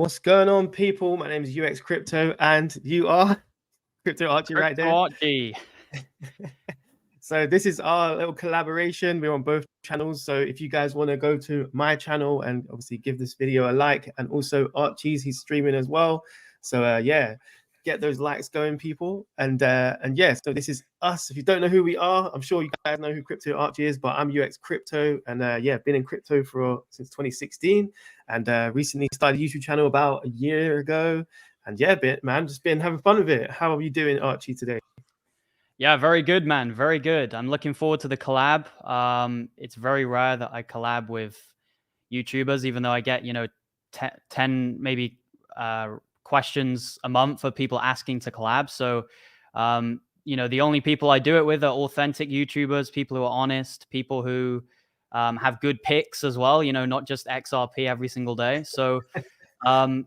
What's going on, people? My name is UX Crypto, and you are Crypto Archie right Crypto there. Archie. So this is our little collaboration. We're on both channels. So if you guys want to go to my channel and obviously give this video a like, and also Archie's, he's streaming as well. So yeah, get those likes going, people. And yeah, so this is us. If you don't know who we are, I'm sure you guys know who Crypto Archie is, but I'm UX Crypto, and yeah, been in crypto since 2016, and recently started a YouTube channel about a year ago. And yeah, just been having fun with it. How are you doing, Archie, today? Yeah, very good, man. Very good. I'm looking forward to the collab. It's very rare that I collab with YouTubers, even though I get, 10 maybe questions a month of people asking to collab. So, the only people I do it with are authentic YouTubers, people who are honest, people who have good picks as well, not just XRP every single day. So,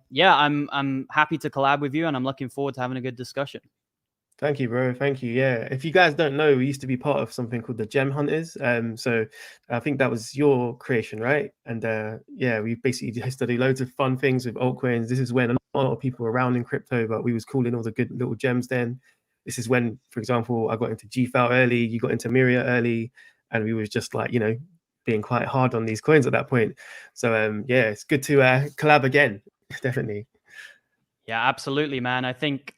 yeah, I'm happy to collab with you, and I'm looking forward to having a good discussion. Thank you, bro. Thank you. Yeah. If you guys don't know, we used to be part of something called the Gem Hunters. So I think that was your creation, right? And yeah, we basically studied loads of fun things with altcoins. This is when a lot of people were around in crypto, but we was calling all the good little gems then. This is when, for example, I got into GFAL early, you got into Miria early, and we was just like, being quite hard on these coins at that point. So yeah, it's good to collab again. Definitely. Yeah, absolutely, man. I think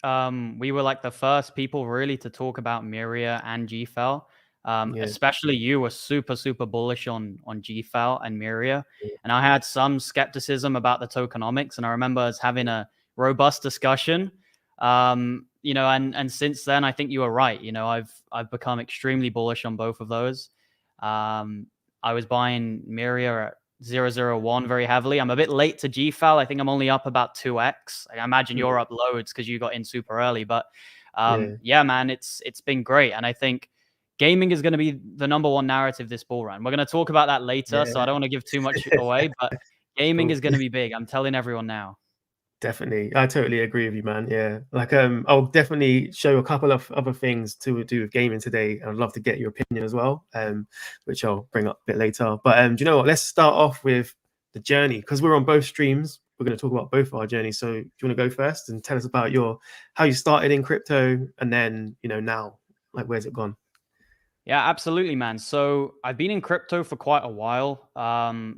we were like the first people really to talk about Miria and GFAL. Yeah. Especially you were super, super bullish on GFAL and Miria. And I had some skepticism about the tokenomics. And I remember us having a robust discussion. And since then, I think you were right. I've become extremely bullish on both of those. I was buying Miria at 001 very heavily. I'm a bit late to GFAL. I think I'm only up about 2x. I imagine you're up loads because you got in super early. But yeah, man, it's been great. And I think gaming is going to be the #1 narrative this bull run. We're going to talk about that later, so I don't want to give too much away. But gaming is going to be big. I'm telling everyone now. Definitely. I totally agree with you, man. Yeah. Like I'll definitely show a couple of other things to do with gaming today. I'd love to get your opinion as well, which I'll bring up a bit later. But do you know what? Let's start off with the journey, because we're on both streams. We're going to talk about both of our journeys. So do you want to go first and tell us about how you started in crypto, and then, now, like, where's it gone? Yeah, absolutely, man. So I've been in crypto for quite a while.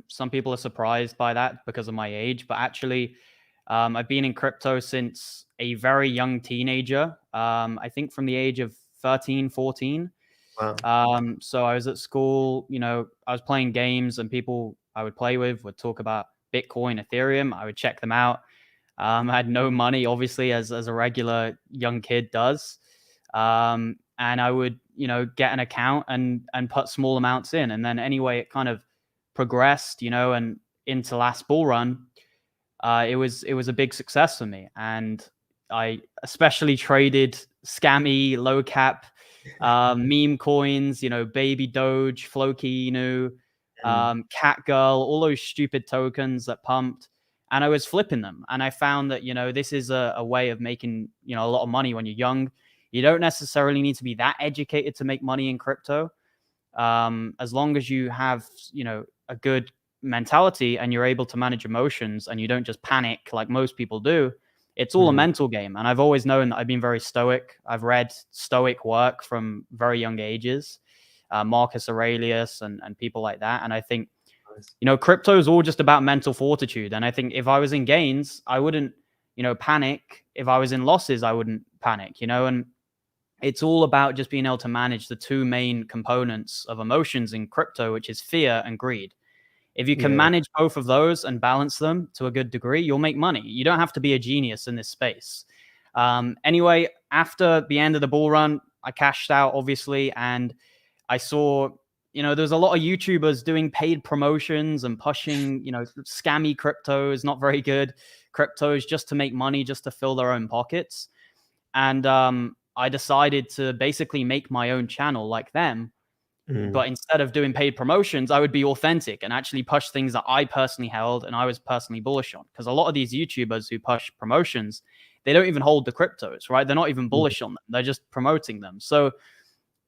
Some people are surprised by that because of my age, but actually, I've been in crypto since a very young teenager. I think from the age of 13, 14. Wow. So I was at school, I was playing games, and people I would play with would talk about Bitcoin, Ethereum. I would check them out. I had no money, obviously, as a regular young kid does. And I would, get an account and put small amounts in. And then anyway, it kind of progressed, and into last bull run, it was a big success for me. And I especially traded scammy, low cap, meme coins, Baby Doge, Floki, Cat Girl, all those stupid tokens that pumped. And I was flipping them. And I found that, this is a way of making, a lot of money when you're young. You don't necessarily need to be that educated to make money in crypto. As long as you have, a good mentality and you're able to manage emotions and you don't just panic like most people do, it's all a mental game. And I've always known that I've been very stoic. I've read stoic work from very young ages, Marcus Aurelius and people like that. And I think, crypto is all just about mental fortitude. And I think if I was in gains, I wouldn't, panic. If I was in losses, I wouldn't panic, and it's all about just being able to manage the two main components of emotions in crypto, which is fear and greed. If you can manage both of those and balance them to a good degree, you'll make money. You don't have to be a genius in this space. Anyway, after the end of the bull run, I cashed out, obviously, and I saw, there's a lot of YouTubers doing paid promotions and pushing, scammy cryptos, not very good cryptos, just to make money, just to fill their own pockets. And I decided to basically make my own channel like them. But instead of doing paid promotions, I would be authentic and actually push things that I personally held and I was personally bullish on. Because a lot of these YouTubers who push promotions, they don't even hold the cryptos, right? They're not even bullish on them. They're just promoting them. So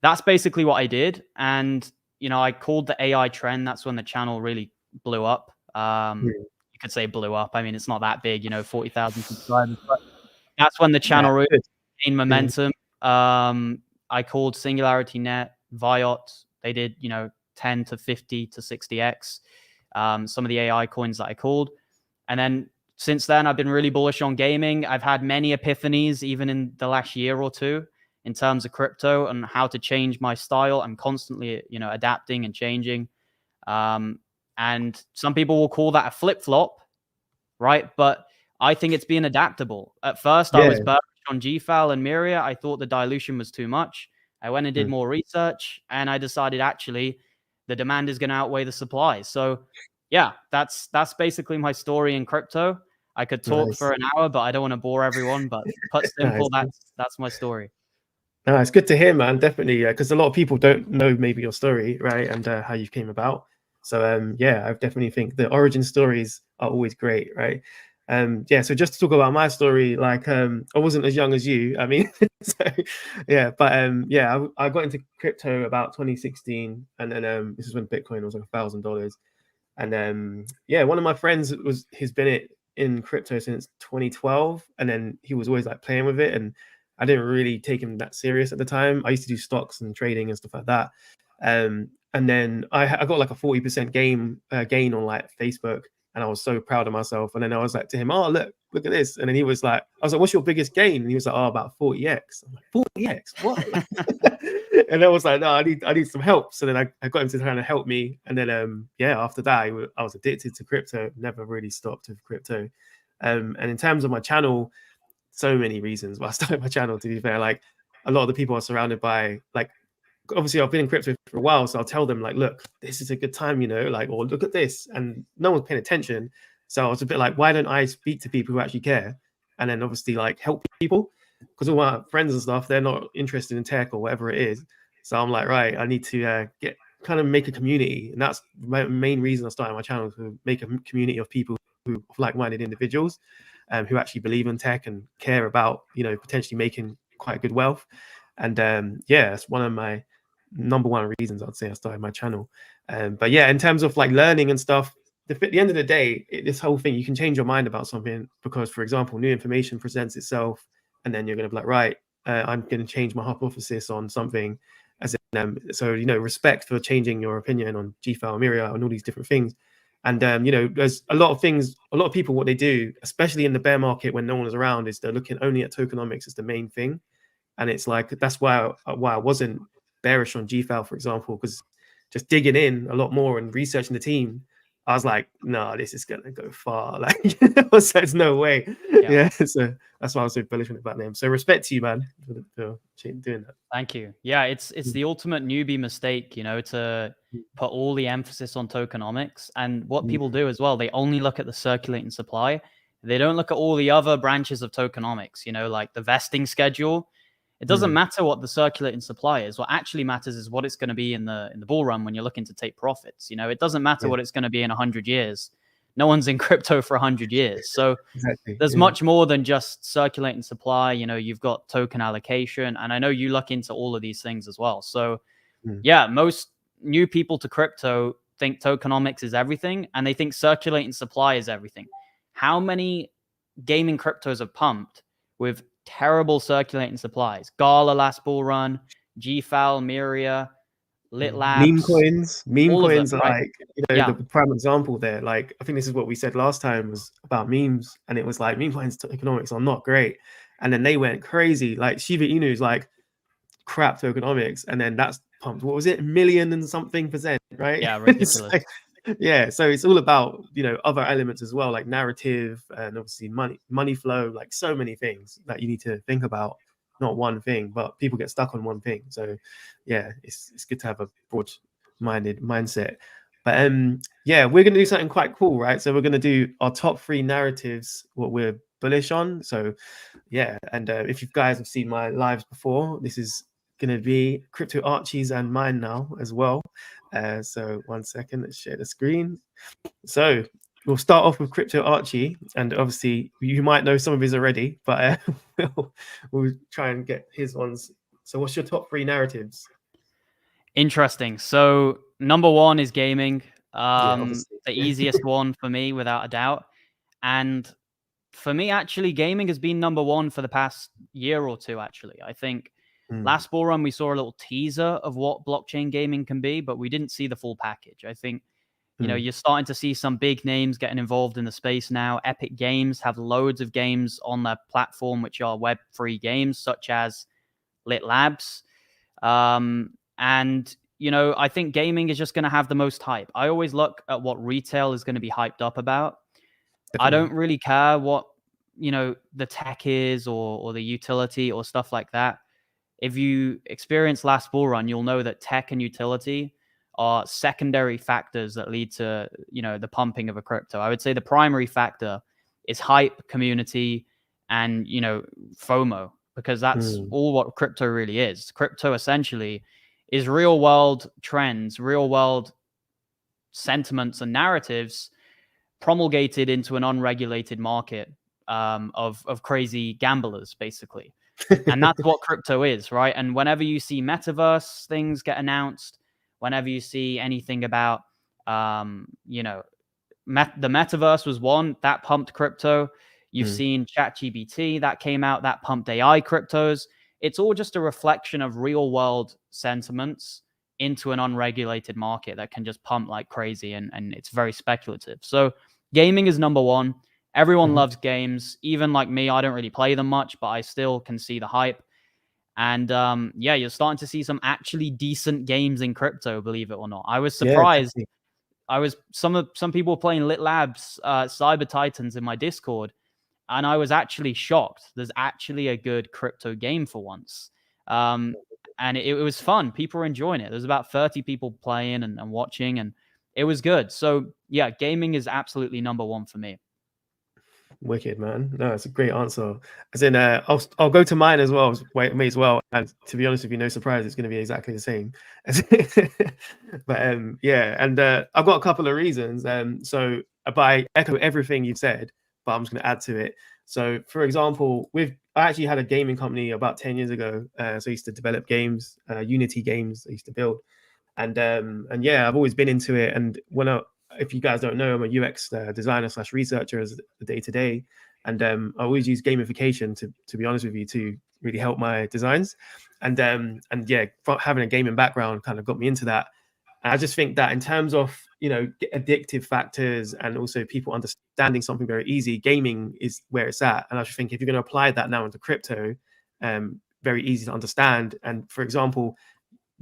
that's basically what I did. And, I called the AI trend. That's when the channel really blew up. you could say blew up. I mean, it's not that big, you know, 40,000 subscribers, but that's when the Yeah, channel really good. gained momentum. I called Singularity Net, Viot. They did, you know, 10 to 50 to 60x. Some of the AI coins that I called. And then since then, I've been really bullish on gaming. I've had many epiphanies, even in the last year or two, in terms of crypto and how to change my style. I'm constantly, you know, adapting and changing. And some people will call that a flip-flop, right? But I think it's being adaptable. At first, I was Yeah. bearish on GFAL and Miria. I thought the dilution was too much. I went and did more research, and I decided actually the demand is going to outweigh the supply. So, yeah, that's basically my story in crypto. I could talk Nice. for an hour, but I don't want to bore everyone. But put simple, Nice. that's my story. No, it's good to hear, man. Definitely, because a lot of people don't know maybe your story, right, and how you came about. So, yeah, I definitely think the origin stories are always great, right? Yeah. So just to talk about my story, like, I wasn't as young as you. I mean, so yeah, but yeah, I got into crypto about 2016, and then this is when Bitcoin was like $1,000. And yeah, one of my friends he's been in crypto since 2012, and then he was always like playing with it, and I didn't really take him that serious at the time. I used to do stocks and trading and stuff like that. And then I got like a 40% gain on like Facebook, and I was so proud of myself. And then I was like to him, "Oh, look at this!" And then he was like, "I was like, what's your biggest gain?" And he was like, "Oh, about 40x." I'm like, "40x? What?" And I was like, "No, I need some help." So then I got him to kind of help me. And then yeah, after that, I was addicted to crypto. Never really stopped with crypto. And in terms of my channel, so many reasons why I started my channel. To be fair, like a lot of the people are surrounded by like, obviously I've been in crypto for a while, so I'll tell them like, look, this is a good time, you know, like, or look at this, and no one's paying attention. So I was a bit like, why don't I speak to people who actually care, and then obviously like help people, because all my friends and stuff, they're not interested in tech or whatever it is. So I'm like, right, I need to get kind of make a community, and that's my main reason I started my channel, to make a community of people who like-minded individuals, who actually believe in tech and care about, you know, potentially making quite good wealth. And yeah, it's one of my number one reasons I'd say I started my channel. But yeah, in terms of like learning and stuff, at the end of the day, this whole thing, you can change your mind about something because, for example, new information presents itself, and then you're going to be like, right, I'm going to change my hypothesis on something. As in, so you know, respect for changing your opinion on GFAL, Miria, and all these different things. And you know, there's a lot of things, a lot of people, what they do, especially in the bear market when no one is around, is they're looking only at tokenomics as the main thing. And it's like, that's why I wasn't bearish on GFAL, for example, because just digging in a lot more and researching the team, I was like, no, this is gonna go far. Like, so there's no way. Yeah. So that's why I was so bullish about them. So respect to you, man, for doing that. Thank you. Yeah, it's the ultimate newbie mistake, you know, to put all the emphasis on tokenomics. And what people do as well, they only look at the circulating supply. They don't look at all the other branches of tokenomics, you know, like the vesting schedule. It doesn't matter what the circulating supply is. What actually matters is what it's going to be in the bull run when you're looking to take profits. You know, it doesn't matter what it's going to be in 100 years. No one's in crypto for 100 years. So there's much more than just circulating supply. You know, you've got token allocation. And I know you look into all of these things as well. So yeah, most new people to crypto think tokenomics is everything, and they think circulating supply is everything. How many gaming cryptos are pumped with terrible circulating supplies? Gala last bull run, GFAL, Miria, Lit Labs, meme all of them, coins are right? like, you know, the prime example there. Like, I think this is what we said last time was about memes, and it was like meme coins tokenomics are not great, and then they went crazy. Like Shiba Inu is like crap tokenomics, and then that's pumped. What was it, million and something percent, right? Yeah, ridiculous. Like, yeah, so it's all about, you know, other elements as well, like narrative and obviously money flow, like so many things that you need to think about, not one thing, but people get stuck on one thing. So yeah, it's good to have a broad-minded mindset. But yeah, we're gonna do something quite cool, right? So we're gonna do our top 3 narratives, what we're bullish on. So yeah, and if you guys have seen my lives before, this is gonna be Crypto Archie's and mine now as well. So 1 second, let's share the screen. So we'll start off with Crypto Archie, and obviously you might know some of his already, but we'll try and get his ones. So what's your top 3 narratives? Interesting. So number 1 is gaming. Yeah, obviously. The easiest one for me, without a doubt. And for me, actually, gaming has been number one for the past year or two, actually. I think last bull run, we saw a little teaser of what blockchain gaming can be, but we didn't see the full package. I think, you're starting to see some big names getting involved in the space now. Epic Games have loads of games on their platform, which are web-free games, such as Lit Labs. And I think gaming is just going to have the most hype. I always look at what retail is going to be hyped up about. I don't really care what, the tech is or the utility or stuff like that. If you experience last bull run, you'll know that tech and utility are secondary factors that lead to, the pumping of a crypto. I would say the primary factor is hype, community, and, FOMO, because that's all what crypto really is. Crypto essentially is real world trends, real world sentiments and narratives promulgated into an unregulated market of crazy gamblers, basically. And that's what crypto is, right? And whenever you see metaverse things get announced, whenever you see anything about, the metaverse was one that pumped crypto. You've seen ChatGPT that came out that pumped AI cryptos. It's all just a reflection of real world sentiments into an unregulated market that can just pump like crazy, and it's very speculative. So gaming is number one. Everyone loves games. Even like me, I don't really play them much, but I still can see the hype. And you're starting to see some actually decent games in crypto, believe it or not. I was surprised. Yeah, I was some people playing Lit Labs, Cyber Titans in my Discord, and I was actually shocked. There's actually a good crypto game for once. And it was fun. People were enjoying it. There's about 30 people playing and watching, and it was good. So yeah, gaming is absolutely number one for me. Wicked, man. No, it's a great answer. As in, I'll go to mine as well. Me as well. And to be honest with you, no surprise, it's going to be exactly the same. But yeah, and I've got a couple of reasons. But I echo everything you've said, but I'm just going to add to it. So, for example, I actually had a gaming company about 10 years ago. So I used to develop games, Unity games. I used to build, and yeah, I've always been into it. And if you guys don't know, I'm a UX designer / researcher as the day to day, and I always use gamification to be honest with you to really help my designs, and yeah, having a gaming background kind of got me into that. And I just think that in terms of addictive factors and also people understanding something very easy, gaming is where it's at. And I just think if you're going to apply that now into crypto, very easy to understand. And for example,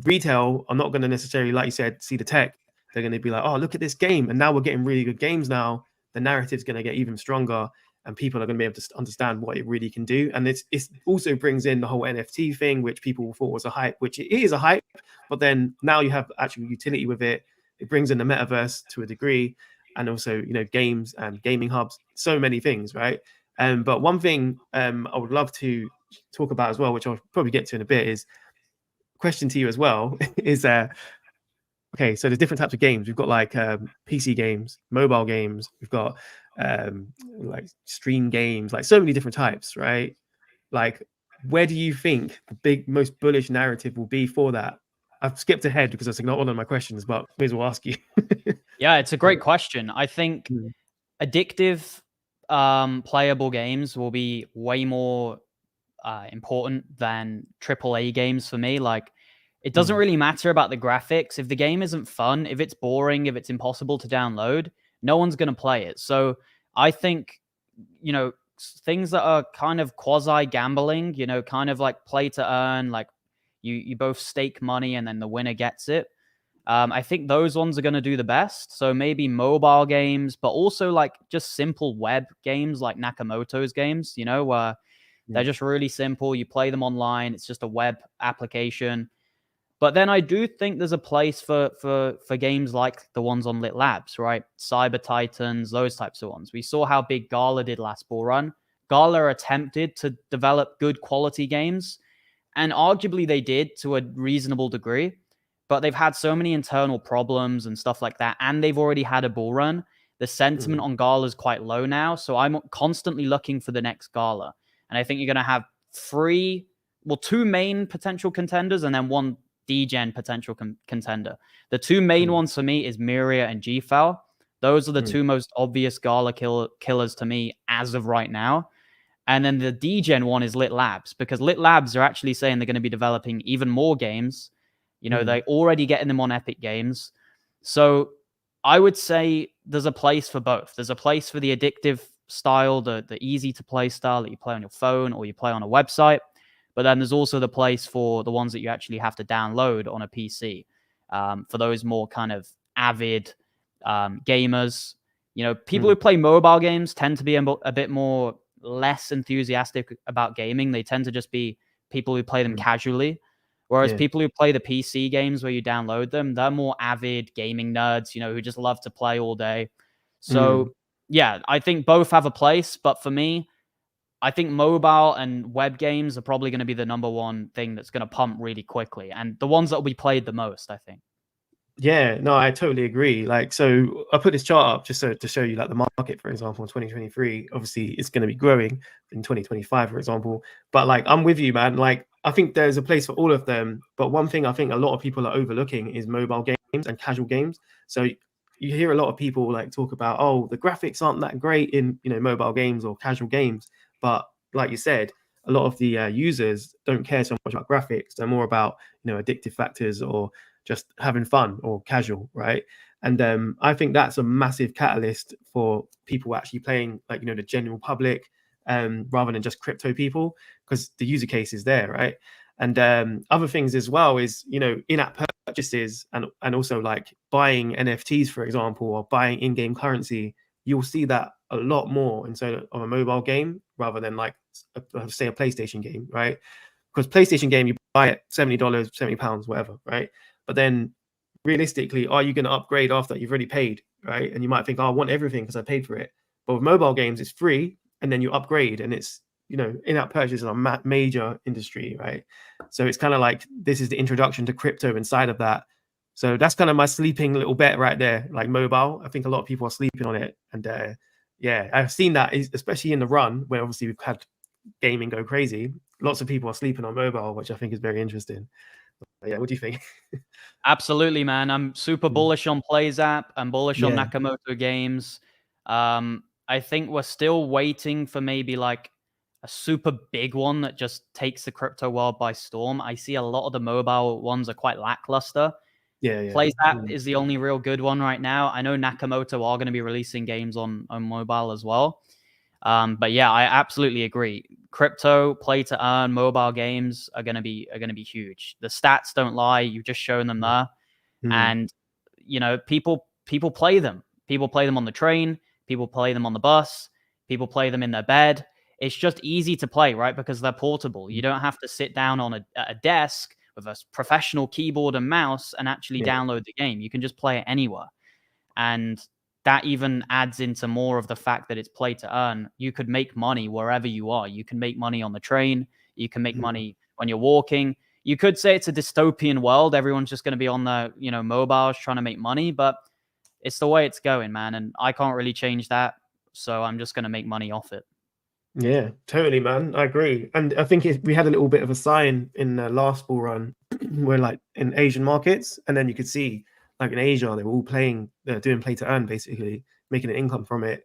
retail are not going to necessarily, like you said, see the tech. They're going to be like, oh, look at this game. And now we're getting really good games now. The narrative's going to get even stronger and people are going to be able to understand what it really can do. And it also brings in the whole NFT thing, which people thought was a hype, which it is a hype. But then now you have actual utility with it. It brings in the metaverse to a degree, and also, games and gaming hubs, so many things, right? But one thing I would love to talk about as well, which I'll probably get to in a bit, is question to you as well, is okay, so there's different types of games. We've got like PC games, mobile games. We've got like stream games, like so many different types, right? Like, where do you think the most bullish narrative will be for that? I've skipped ahead because that's not one of my questions, but may as well ask you. Yeah, it's a great question. I think addictive, playable games will be way more important than AAA games for me. Like, it doesn't really matter about the graphics. If the game isn't fun, if it's boring, if it's impossible to download, no one's going to play it. So I think, things that are kind of quasi gambling, kind of like play to earn, like you both stake money and then the winner gets it. I think those ones are going to do the best. So maybe mobile games, but also like just simple web games like Nakamoto's games, where they're just really simple. You play them online. It's just a web application. But then I do think there's a place for games like the ones on Lit Labs, right? Cyber Titans, those types of ones. We saw how big Gala did last bull run. Gala attempted to develop good quality games, and arguably they did to a reasonable degree, but they've had so many internal problems and stuff like that, and they've already had a bull run. The sentiment on Gala is quite low now, so I'm constantly looking for the next Gala. And I think you're going to have two main potential contenders and then one degen potential contender. The two main ones for me is Miria and GFAL. Those are the two most obvious Gala killers to me as of right now. And then the degen one is Lit Labs, because Lit Labs are actually saying they're going to be developing even more games. You know, they're already getting them on Epic Games. So I would say there's a place for both. There's a place for the addictive style, the easy to play style that you play on your phone or you play on a website. But then there's also the place for the ones that you actually have to download on a PC, for those more kind of avid gamers. You know, people who play mobile games tend to be a bit more less enthusiastic about gaming. They tend to just be people who play them casually. Whereas people who play the PC games where you download them, they're more avid gaming nerds, you know, who just love to play all day. So, yeah, I think both have a place. But for me, I think mobile and web games are probably going to be the number one thing that's going to pump really quickly. And the ones that will be played the most, I think. Yeah, no, I totally agree. Like, so I put this chart up just so to show you, like, the market, for example, in 2023. Obviously, it's going to be growing in 2025, for example. But like, I'm with you, man. Like, I think there's a place for all of them. But one thing I think a lot of people are overlooking is mobile games and casual games. So you hear a lot of people like talk about, oh, the graphics aren't that great in, you know, mobile games or casual games. But like you said, a lot of the users don't care so much about graphics. They're more about, you know, addictive factors or just having fun or casual, right? And I think that's a massive catalyst for people actually playing, like, you know, the general public, rather than just crypto people, because the user case is there, right? And other things as well is, you know, in-app purchases and also like buying NFTs, for example, or buying in-game currency. You'll see that a lot more inside of a mobile game rather than like, say, a PlayStation game, right? Because PlayStation game, you buy it $70, £70, whatever, right? But then realistically, are you going to upgrade after you've already paid, right? And you might think, oh, I want everything because I paid for it. But with mobile games, it's free, and then you upgrade, and it's, you know, in-app purchases are a major industry, right? So it's kind of like this is the introduction to crypto inside of that. So that's kind of my sleeping little bet right there, like mobile. I think a lot of people are sleeping on it, and yeah, I've seen that, especially in the run where obviously we've had gaming go crazy. Lots of people are sleeping on mobile, which I think is very interesting. But yeah, what do you think? Absolutely, man. I'm super bullish on PlayZap. I'm bullish on Nakamoto Games. I think we're still waiting for maybe like a super big one that just takes the crypto world by storm. I see a lot of the mobile ones are quite lackluster. PlayZap is the only real good one right now. I know Nakamoto are going to be releasing games on mobile as well. But yeah, I absolutely agree. Crypto, play to earn, mobile games are gonna be huge. The stats don't lie. You've just shown them there, and you know, people play them. People play them on the train. People play them on the bus. People play them in their bed. It's just easy to play, right? Because they're portable. You don't have to sit down on a desk with a professional keyboard and mouse and actually download the game. You can just play it anywhere, and that even adds into more of the fact that it's play to earn. You could make money wherever you are. You can make money on the train. You can make money when you're walking. You could say it's a dystopian world. Everyone's just going to be on their, you know, mobiles trying to make money, but it's the way it's going, man. And I can't really change that. So I'm just going to make money off it. Yeah, totally, man. I agree. And I think we had a little bit of a sign in the last bull run where, like, in Asian markets, and then you could see, like, in Asia, they were all playing, doing play to earn, basically, making an income from it.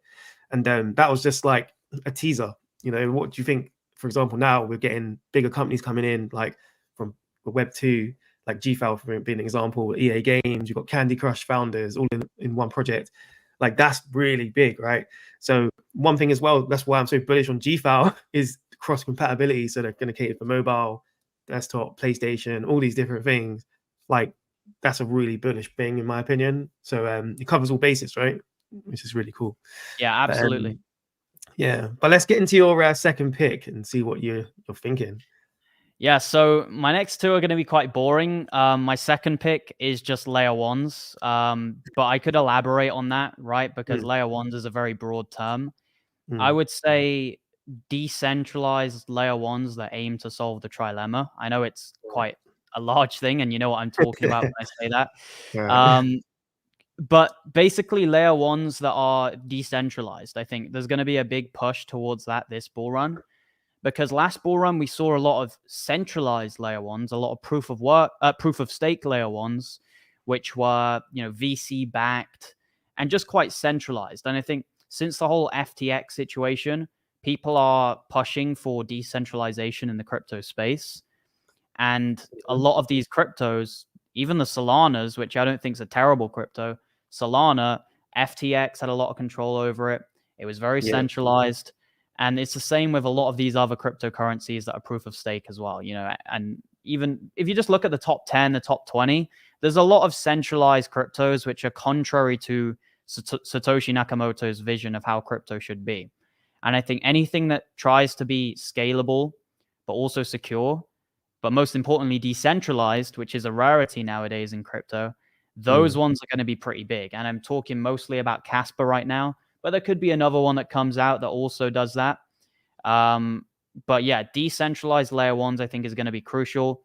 And that was just like a teaser. You know, what do you think? For example, now we're getting bigger companies coming in, like from Web 2, like GFAL, for being an example, EA Games, you've got Candy Crush founders all in one project. Like, that's really big, right? So one thing as well, that's why I'm so bullish on GFAL, is cross compatibility. So they're going to cater for mobile, desktop, PlayStation, all these different things. Like, that's a really bullish thing, in my opinion. So it covers all bases, right? Which is really cool. Yeah, absolutely. Yeah, but let's get into your second pick and see what you're thinking. Yeah, so my next two are going to be quite boring. My second pick is just layer ones, but I could elaborate on that, right? Because layer ones is a very broad term. I would say decentralized layer ones that aim to solve the trilemma. I know it's quite a large thing, and you know what I'm talking about when I say that. Right. But basically, layer ones that are decentralized. I think there's going to be a big push towards that this bull run, because last bull run we saw a lot of centralized layer ones, a lot of proof of stake layer ones, which were, you know, VC backed and just quite centralized. And I think since the whole FTX situation, people are pushing for decentralization in the crypto space. And a lot of these cryptos, even the Solanas, which I don't think is a terrible crypto, Solana, FTX had a lot of control over it. It was very centralized. And it's the same with a lot of these other cryptocurrencies that are proof of stake as well, you know. And even if you just look at the top 10, the top 20, there's a lot of centralized cryptos which are contrary to Satoshi Nakamoto's vision of how crypto should be. And I think anything that tries to be scalable, but also secure, but most importantly, decentralized, which is a rarity nowadays in crypto, those ones are going to be pretty big. And I'm talking mostly about Casper right now, but there could be another one that comes out that also does that. But yeah, decentralized layer ones, I think, is going to be crucial.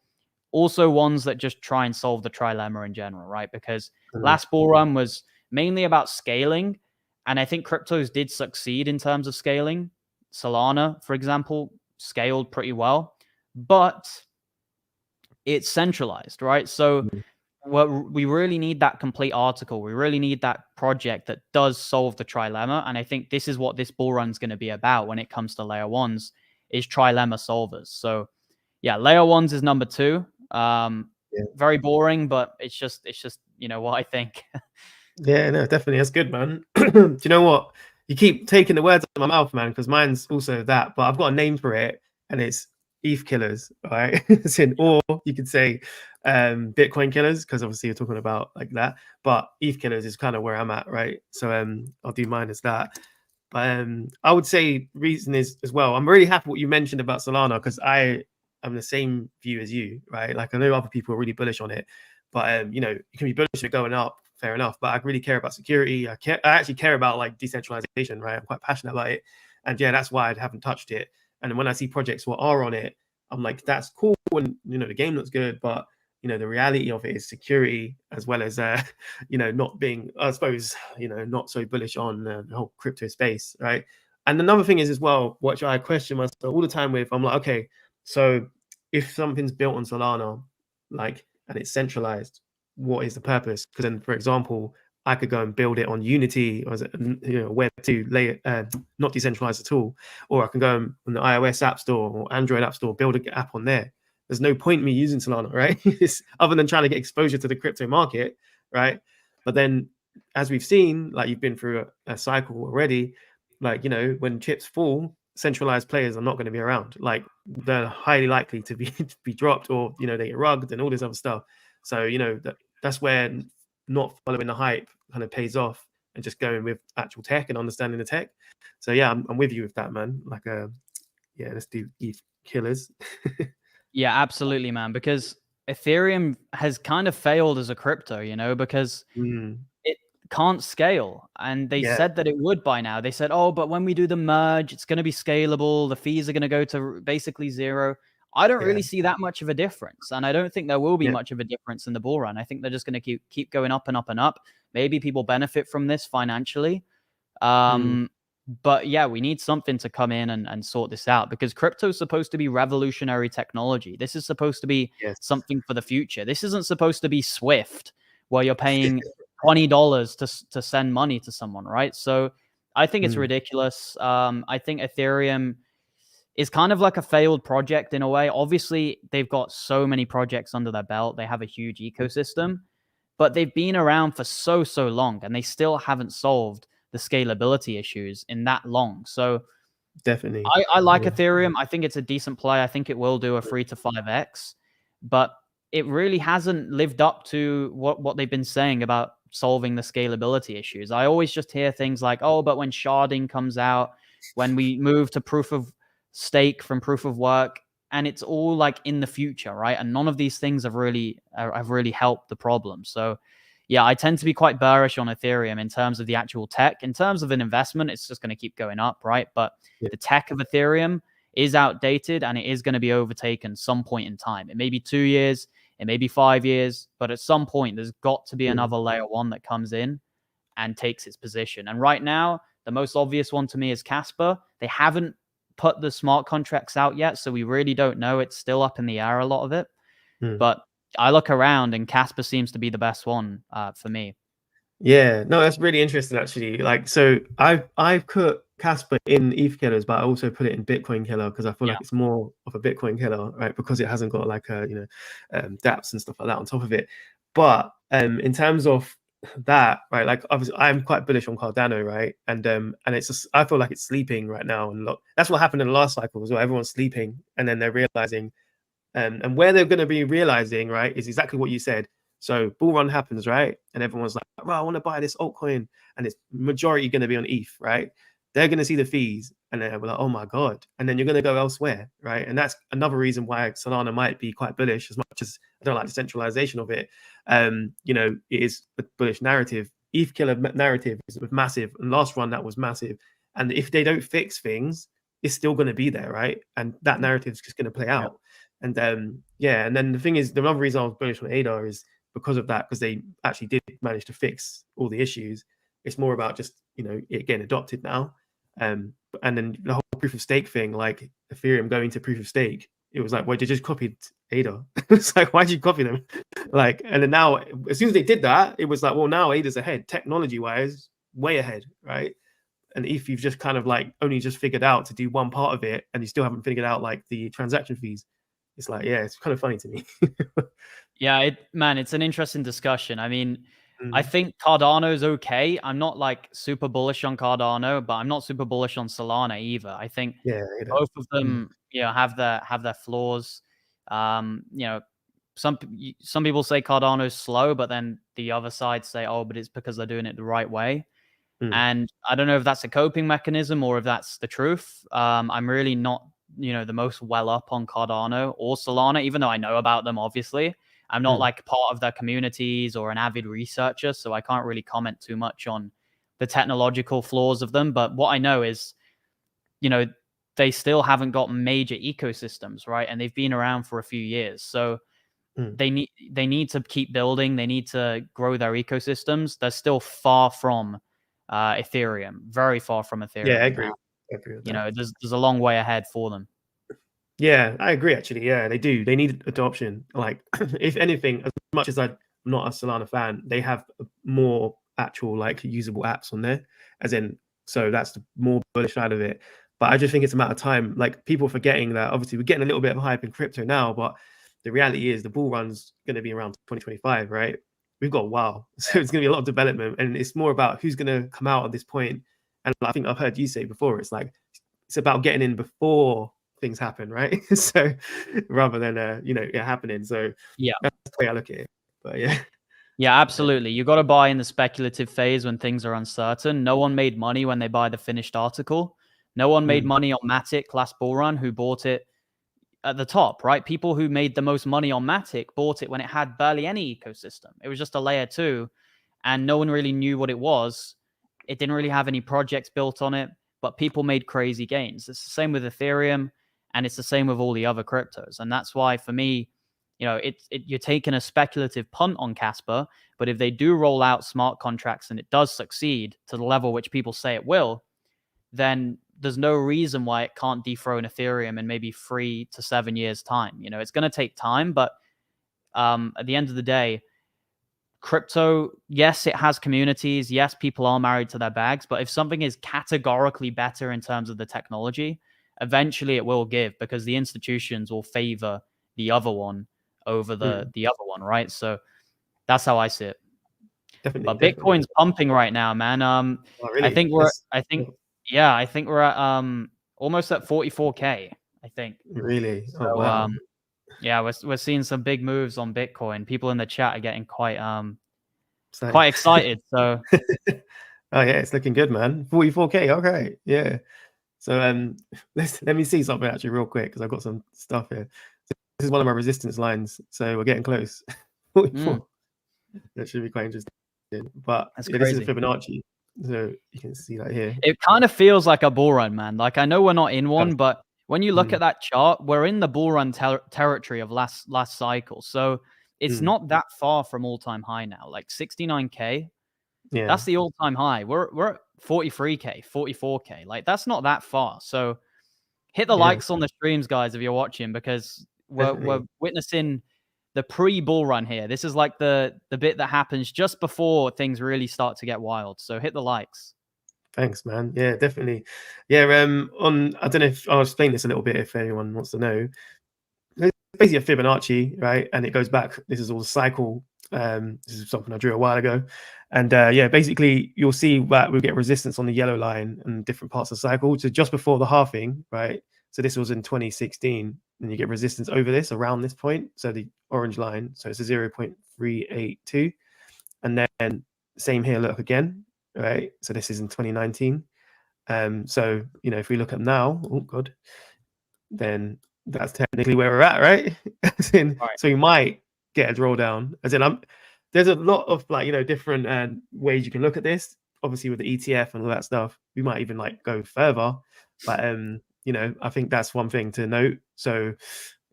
Also, ones that just try and solve the trilemma in general, right? Because last bull run was mainly about scaling. And I think cryptos did succeed in terms of scaling. Solana, for example, scaled pretty well, but it's centralized, right? So we really need that complete article. We really need that project that does solve the trilemma. And I think this is what this bull run is going to be about when it comes to layer ones, is trilemma solvers. So yeah, layer ones is number 2. Very boring, but it's just, you know, what I think. Yeah, no, definitely. That's good, man. Do you know what? You keep taking the words out of my mouth, man, because mine's also that, but I've got a name for it, and it's ETH killers, right? Or you could say Bitcoin killers, because obviously you're talking about like that. But ETH killers is kind of where I'm at, right? So I'll do mine as that. But I would say reason is as well. I'm really happy what you mentioned about Solana, because I am the same view as you, right? Like I know other people are really bullish on it, but you know, you can be bullish on it going up, fair enough. But I really care about security. I actually care about like decentralization, right? I'm quite passionate about it, and yeah, that's why I haven't touched it. And when I see projects what are on it, I'm like, that's cool, and you know, the game looks good, but you know, the reality of it is security, as well as you know, not being, I suppose, you know, not so bullish on the whole crypto space, right? And another thing is as well, which I question myself all the time with, I'm like, okay, so if something's built on Solana, like, and it's centralized, what is the purpose? Because then, for example, I could go and build it on Unity, or you know, Web2 layer, not decentralized at all, or I can go on the iOS App Store or Android App Store, build an app on there. There's no point in me using Solana, right? Other than trying to get exposure to the crypto market, right? But then, as we've seen, like you've been through a cycle already, like, you know, when chips fall, centralized players are not going to be around. Like they're highly likely to be dropped, or you know, they get rugged and all this other stuff. So you know that's where not following the hype kind of pays off, and just going with actual tech and understanding the tech. So yeah, I'm with you with that, man. Like yeah, let's do ETH killers. Yeah, absolutely, man. Because Ethereum has kind of failed as a crypto, you know, because it can't scale. And they said that it would by now. They said, oh, but when we do the merge, it's going to be scalable. The fees are going to go to basically zero. I don't really see that much of a difference. And I don't think there will be much of a difference in the bull run. I think they're just going to keep going up and up and up. Maybe people benefit from this financially. But yeah, we need something to come in and sort this out, because crypto is supposed to be revolutionary technology. This is supposed to be something for the future. This isn't supposed to be Swift, where you're paying $20 to send money to someone, right? So I think it's ridiculous. I think Ethereum is kind of like a failed project in a way. Obviously, they've got so many projects under their belt. They have a huge ecosystem, but they've been around for so long, and they still haven't solved the scalability issues in that long. So definitely, I like Ethereum. I think it's a decent play. I think it will do a 3 to 5x, but it really hasn't lived up to what they've been saying about solving the scalability issues. I always just hear things like, oh, but when sharding comes out, when we move to proof of stake from proof of work, and it's all like in the future, right? And none of these things have really helped the problem. So yeah, I tend to be quite bearish on Ethereum in terms of the actual tech. In terms of an investment, it's just going to keep going up, right? But the tech of Ethereum is outdated, and it is going to be overtaken some point in time. It may be 2 years, it may be 5 years, but at some point, there's got to be another layer one that comes in and takes its position. And right now, the most obvious one to me is Casper. They haven't put the smart contracts out yet, so we really don't know. It's still up in the air, a lot of it. But I look around and Casper seems to be the best one for me. Yeah, no, that's really interesting actually. Like, so I've put Casper in ETH killers, but I also put it in Bitcoin killer because I feel like it's more of a Bitcoin killer, right? Because it hasn't got like a dApps and stuff like that on top of it. But in terms of that, right? Like, obviously, I'm quite bullish on Cardano, right? And it's just, I feel like it's sleeping right now, and that's what happened in the last cycle as well. Everyone's sleeping, and then they're realizing, and where they're going to be realizing, right, is exactly what you said. So bull run happens, right? And everyone's like, well, I want to buy this altcoin, and it's majority going to be on ETH, right? They're going to see the fees, and they're like, oh my God. And then you're going to go elsewhere, right? And that's another reason why Solana might be quite bullish, as much as I don't like the centralization of it. It is a bullish narrative. ETH killer narrative is massive. And last run, that was massive. And if they don't fix things, it's still going to be there, right? And that narrative is just going to play out. And and then the thing is, the other reason I was bullish on ADA is because of that, because they actually did manage to fix all the issues. It's more about just it getting adopted now, and then the whole proof of stake thing, like Ethereum going to proof of stake. It was like, well, they just copied ADA. It's like, why did you copy them? Like, and then now, as soon as they did that, it was like, well, now ADA's ahead, technology-wise, way ahead, right? And if you've just kind of like only just figured out to do one part of it, and you still haven't figured out like the transaction fees, it's like, yeah, it's kind of funny to me. Yeah, it's an interesting discussion. I mean, I think Cardano's okay. I'm not like super bullish on Cardano, but I'm not super bullish on Solana either. I think both of them, have their flaws. Some people say Cardano's slow, but then the other side say, oh, but it's because they're doing it the right way. And I don't know if that's a coping mechanism or if that's the truth. I'm really not, the most well up on Cardano or Solana, even though I know about them, obviously. I'm not like part of their communities or an avid researcher, so I can't really comment too much on the technological flaws of them. But what I know is, they still haven't got major ecosystems, right? And they've been around for a few years. So they need to keep building. They need to grow their ecosystems. They're still far from Ethereum, very far from Ethereum. Yeah, I agree. There's a long way ahead for them. Yeah, I agree, actually. Yeah, they do. They need adoption. Like, if anything, as much as I'm not a Solana fan, they have more actual, like, usable apps on there, so that's the more bullish side of it. But I just think it's a matter of time. Like, people forgetting that, obviously, we're getting a little bit of hype in crypto now, but the reality is the bull run's going to be around 2025, right? We've got a while. So it's going to be a lot of development, and it's more about who's going to come out at this point. And I think I've heard you say before, it's about getting in before things happen, right? So rather than it happening. So that's the way I look at it. But yeah, absolutely. You got to buy in the speculative phase when things are uncertain. No one made money when they buy the finished article. No one made money on Matic last bull run who bought it at the top, right? People who made the most money on Matic bought it when it had barely any ecosystem. It was just a layer 2, and no one really knew what it was. It didn't really have any projects built on it, but people made crazy gains. It's the same with Ethereum, and it's the same with all the other cryptos. And that's why, for me, you're taking a speculative punt on Casper, but if they do roll out smart contracts and it does succeed to the level which people say it will, then there's no reason why it can't dethrone Ethereum in maybe 3 to 7 years' time. It's going to take time, but at the end of the day, crypto, yes, it has communities. Yes, people are married to their bags. But if something is categorically better in terms of the technology, eventually it will give, because the institutions will favor the other one over the other one, right? So that's how I see it. Definitely. But Bitcoin's pumping right now, man. Really? I think we're at almost at 44K, I think. Really? So, oh wow. Yeah, we're seeing some big moves on Bitcoin. People in the chat are getting quite excited. So oh yeah, it's looking good, man. 44K. Okay. Yeah. So let me see something actually real quick, because I've got some stuff here. So this is one of my resistance lines. So we're getting close. 44. That should be quite interesting. But this is a Fibonacci. So you can see that here. It kind of feels like a bull run, man. Like, I know we're not in one, but when you look at that chart, we're in the bull run territory of last cycle. So it's not that far from all-time high now. Like 69K, that's the all-time high. We're at 43K, 44K. Like, that's not that far. So hit the Yeah, likes on the streams, guys, if you're watching, because we're definitely. witnessing the pre-bull run here. This is like the bit that happens just before things really start to get wild. So hit the likes. Thanks, man. Yeah, definitely. Yeah, on I don't know if I'll explain this a little bit if anyone wants to know. It's basically a Fibonacci, right? And it goes back. This is all the cycle. This is something I drew a while ago, and yeah, basically you'll see that we get resistance on the yellow line and different parts of the cycle. So just before the halving, right? So this was in 2016, and you get resistance over this around this point. So the orange line, so it's a 0.382, and then same here. Look again, right? So this is in 2019. So if we look at now, oh god, then that's technically where we're at, right? Right. So you might get a drawdown. There's a lot of different ways you can look at this. Obviously, with the ETF and all that stuff, we might even go further. But I think that's one thing to note. So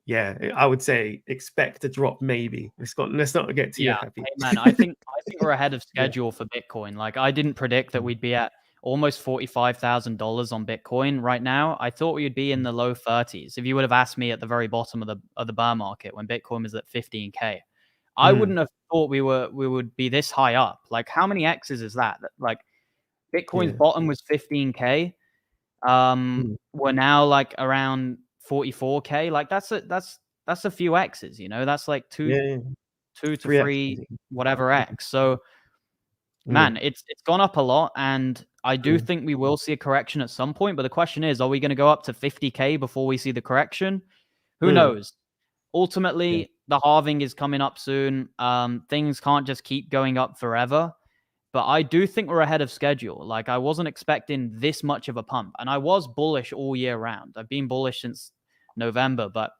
yeah, I would say expect a drop. Maybe let's not get too happy. Hey, man, I think we're ahead of schedule for Bitcoin. Like, I didn't predict that we'd be at almost $45,000 on Bitcoin right now. I thought we would be in the low 30s. If you would have asked me at the very bottom of the bear market when Bitcoin was at 15K, I wouldn't have thought we would be this high up. Like, how many X's is that? Like, Bitcoin's bottom was 15K. We're now like around 44K. Like, that's a few X's, that's like two to 3 whatever X. So man, it's gone up a lot, and I do think we will see a correction at some point. But the question is, are we going to go up to 50K before we see the correction? Who knows? Ultimately, the halving is coming up soon. Things can't just keep going up forever. But I do think we're ahead of schedule. Like, I wasn't expecting this much of a pump, and I was bullish all year round. I've been bullish since November, but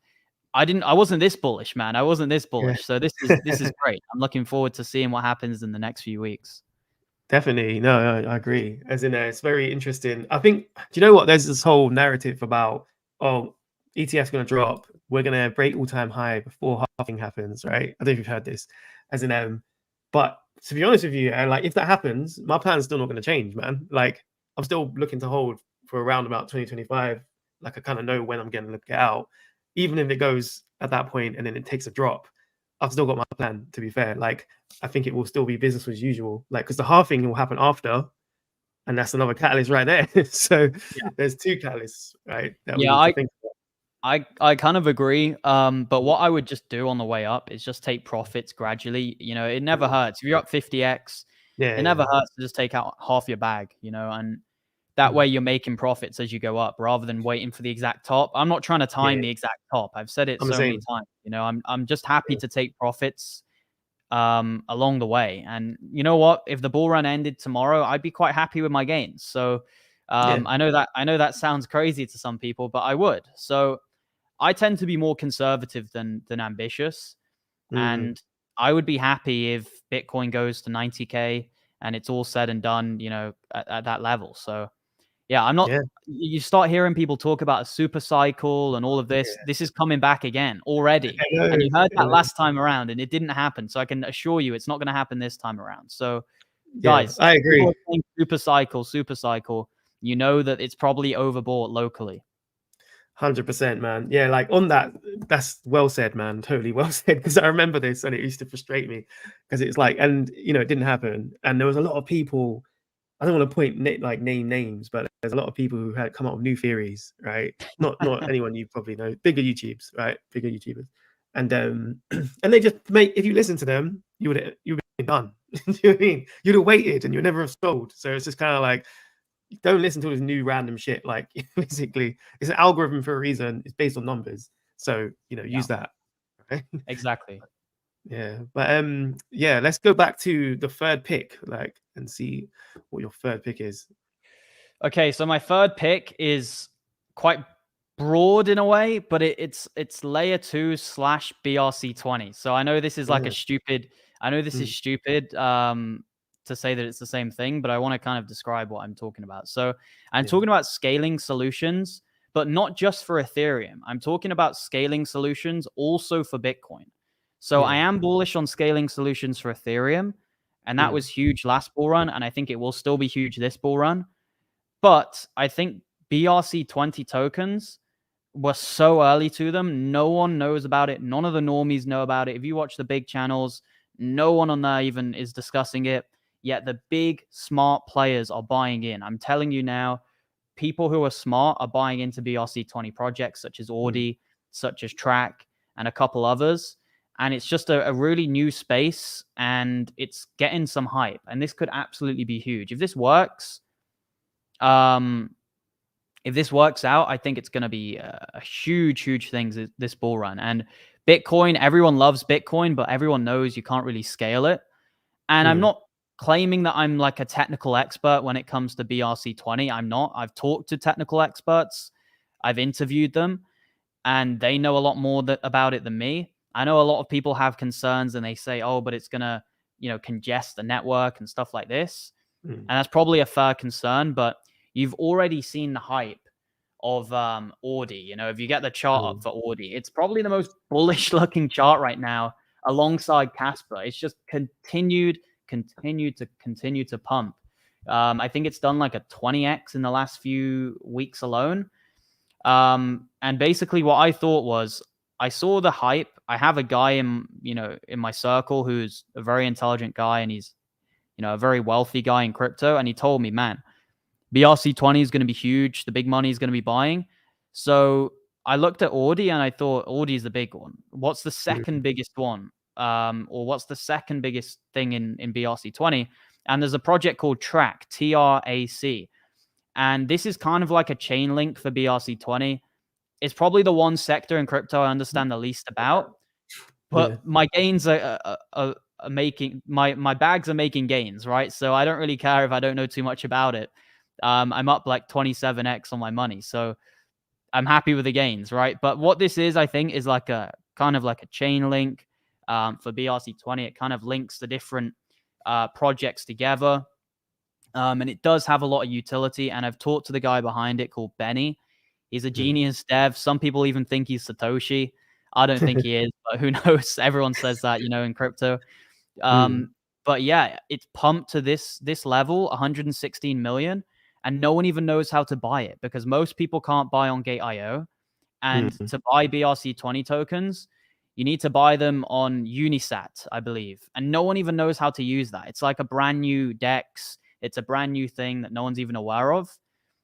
I wasn't this bullish, man. I wasn't this bullish. So this is great. I'm looking forward to seeing what happens in the next few weeks. Definitely. No, I agree. As in, it's very interesting. I think, do you know what? There's this whole narrative about, ETF's going to drop. We're going to break all-time high before halving happens, right? I don't know if you've heard this. As in, but to be honest with you, and if that happens, my plan's still not going to change, man. Like, I'm still looking to hold for around about 2025. Like, I kind of know when I'm going to get out. Even if it goes at that point and then it takes a drop, I've still got my plan, to be fair. Like, I think it will still be business as usual. Like, because the halving will happen after, and that's another catalyst right there. So there's two catalysts, right? That we need to think about. I kind of agree. But what I would just do on the way up is just take profits gradually. It never hurts. If you're up 50x, it never hurts to just take out half your bag, and that way you're making profits as you go up rather than waiting for the exact top. I'm not trying to time the exact top. I've said it so many times. I'm just happy to take profits along the way. And you know what? If the bull run ended tomorrow, I'd be quite happy with my gains. So I know that sounds crazy to some people, but I would. So I tend to be more conservative than ambitious. And I would be happy if Bitcoin goes to 90K and it's all said and done, at that level. So yeah, I'm not. You start hearing people talk about a super cycle and all of this. This is coming back again already, and you heard that last time around, and it didn't happen. So I can assure you, it's not going to happen this time around. So, guys, I agree. Super cycle. You know that it's probably overbought locally. 100%, man. Yeah, like on that, that's well said, man. Totally well said. Because I remember this, and it used to frustrate me because it's like, and it didn't happen, and there was a lot of people. I don't want to name names, but there's a lot of people who had come up with new theories, right? Not anyone you probably know, bigger YouTubers, right? Bigger YouTubers, and and they just if you listen to them, you would have been done. You know what I mean? You'd have waited, and you'd never have sold. So it's just kind of like, don't listen to this new random shit. Like, basically, it's an algorithm for a reason. It's based on numbers, so use that. Right? Exactly. Yeah, but let's go back to the third pick, and see what your third pick is. Okay, so my third pick is quite broad in a way, but it's layer 2 / BRC20. So I know this is like stupid to say that it's the same thing, but I want to kind of describe what I'm talking about. So I'm talking about scaling solutions, but not just for Ethereum. I'm talking about scaling solutions also for Bitcoin. So I am bullish on scaling solutions for Ethereum, and that was huge last bull run, and I think it will still be huge this bull run. But I think BRC20 tokens we're so early to them. No one knows about it. None of the normies know about it. If you watch the big channels, no one on there even is discussing it. Yet the big smart players are buying in. I'm telling you now, people who are smart are buying into BRC20 projects such as Audi, such as Track, and a couple others. And it's just a really new space, and it's getting some hype. And this could absolutely be huge. If this works, out, I think it's going to be a huge, huge thing this bull run. And Bitcoin, everyone loves Bitcoin, but everyone knows you can't really scale it. And I'm not claiming that I'm like a technical expert when it comes to BRC20. I'm not. I've talked to technical experts. I've interviewed them, and they know a lot more about it than me. I know a lot of people have concerns, and they say, oh, but it's going to, congest the network and stuff like this. And that's probably a fair concern, but you've already seen the hype of Audi. If you get the chart up for Audi, it's probably the most bullish looking chart right now alongside Casper. It's just continue to pump. I think it's done like a 20x in the last few weeks alone. And basically what I thought was, I saw the hype. I have a guy in my circle who's a very intelligent guy, and he's, a very wealthy guy in crypto. And he told me, man, BRC20 is going to be huge. The big money is going to be buying. So I looked at Audi and I thought Audi is the big one. What's the second biggest one? Or what's the second biggest thing in BRC20? And there's a project called Track, TRAC. And this is kind of like a chain link for BRC20. It's probably the one sector in crypto I understand the least about. But my gains are making, my bags are making gains, right? So I don't really care if I don't know too much about it. I'm up like 27x on my money. So I'm happy with the gains, right? But what this is, I think, is like a kind of like a chain link for BRC20. It kind of links the different projects together. And it does have a lot of utility. And I've talked to the guy behind it called Benny. He's a genius dev. Some people even think he's Satoshi. I don't think he is, but who knows? Everyone says that, in crypto. But yeah, it's pumped to this level, 116 million. And no one even knows how to buy it, because most people can't buy on Gate.io. And to buy BRC20 tokens, you need to buy them on Unisat, I believe. And no one even knows how to use that. It's like a brand new DEX. It's a brand new thing that no one's even aware of.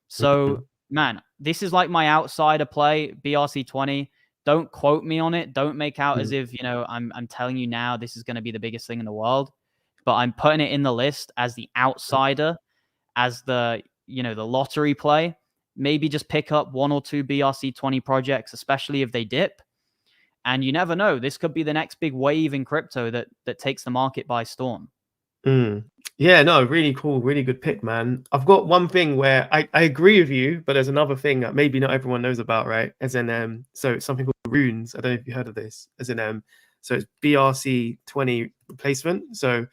So, man, this is like my outsider play, BRC20. Don't quote me on it. Don't make out as if, I'm telling you now this is going to be the biggest thing in the world. But I'm putting it in the list as the outsider, as the, the lottery play. Maybe just pick up one or two BRC20 projects, especially if they dip. And you never know. This could be the next big wave in crypto that takes the market by storm. Yeah, no, really cool, really good pick, man. I've got one thing where I agree with you, but there's another thing that maybe not everyone knows about, right? As in, so it's something called runes. I don't know if you heard of this. As in, so it's BRC20 replacement. So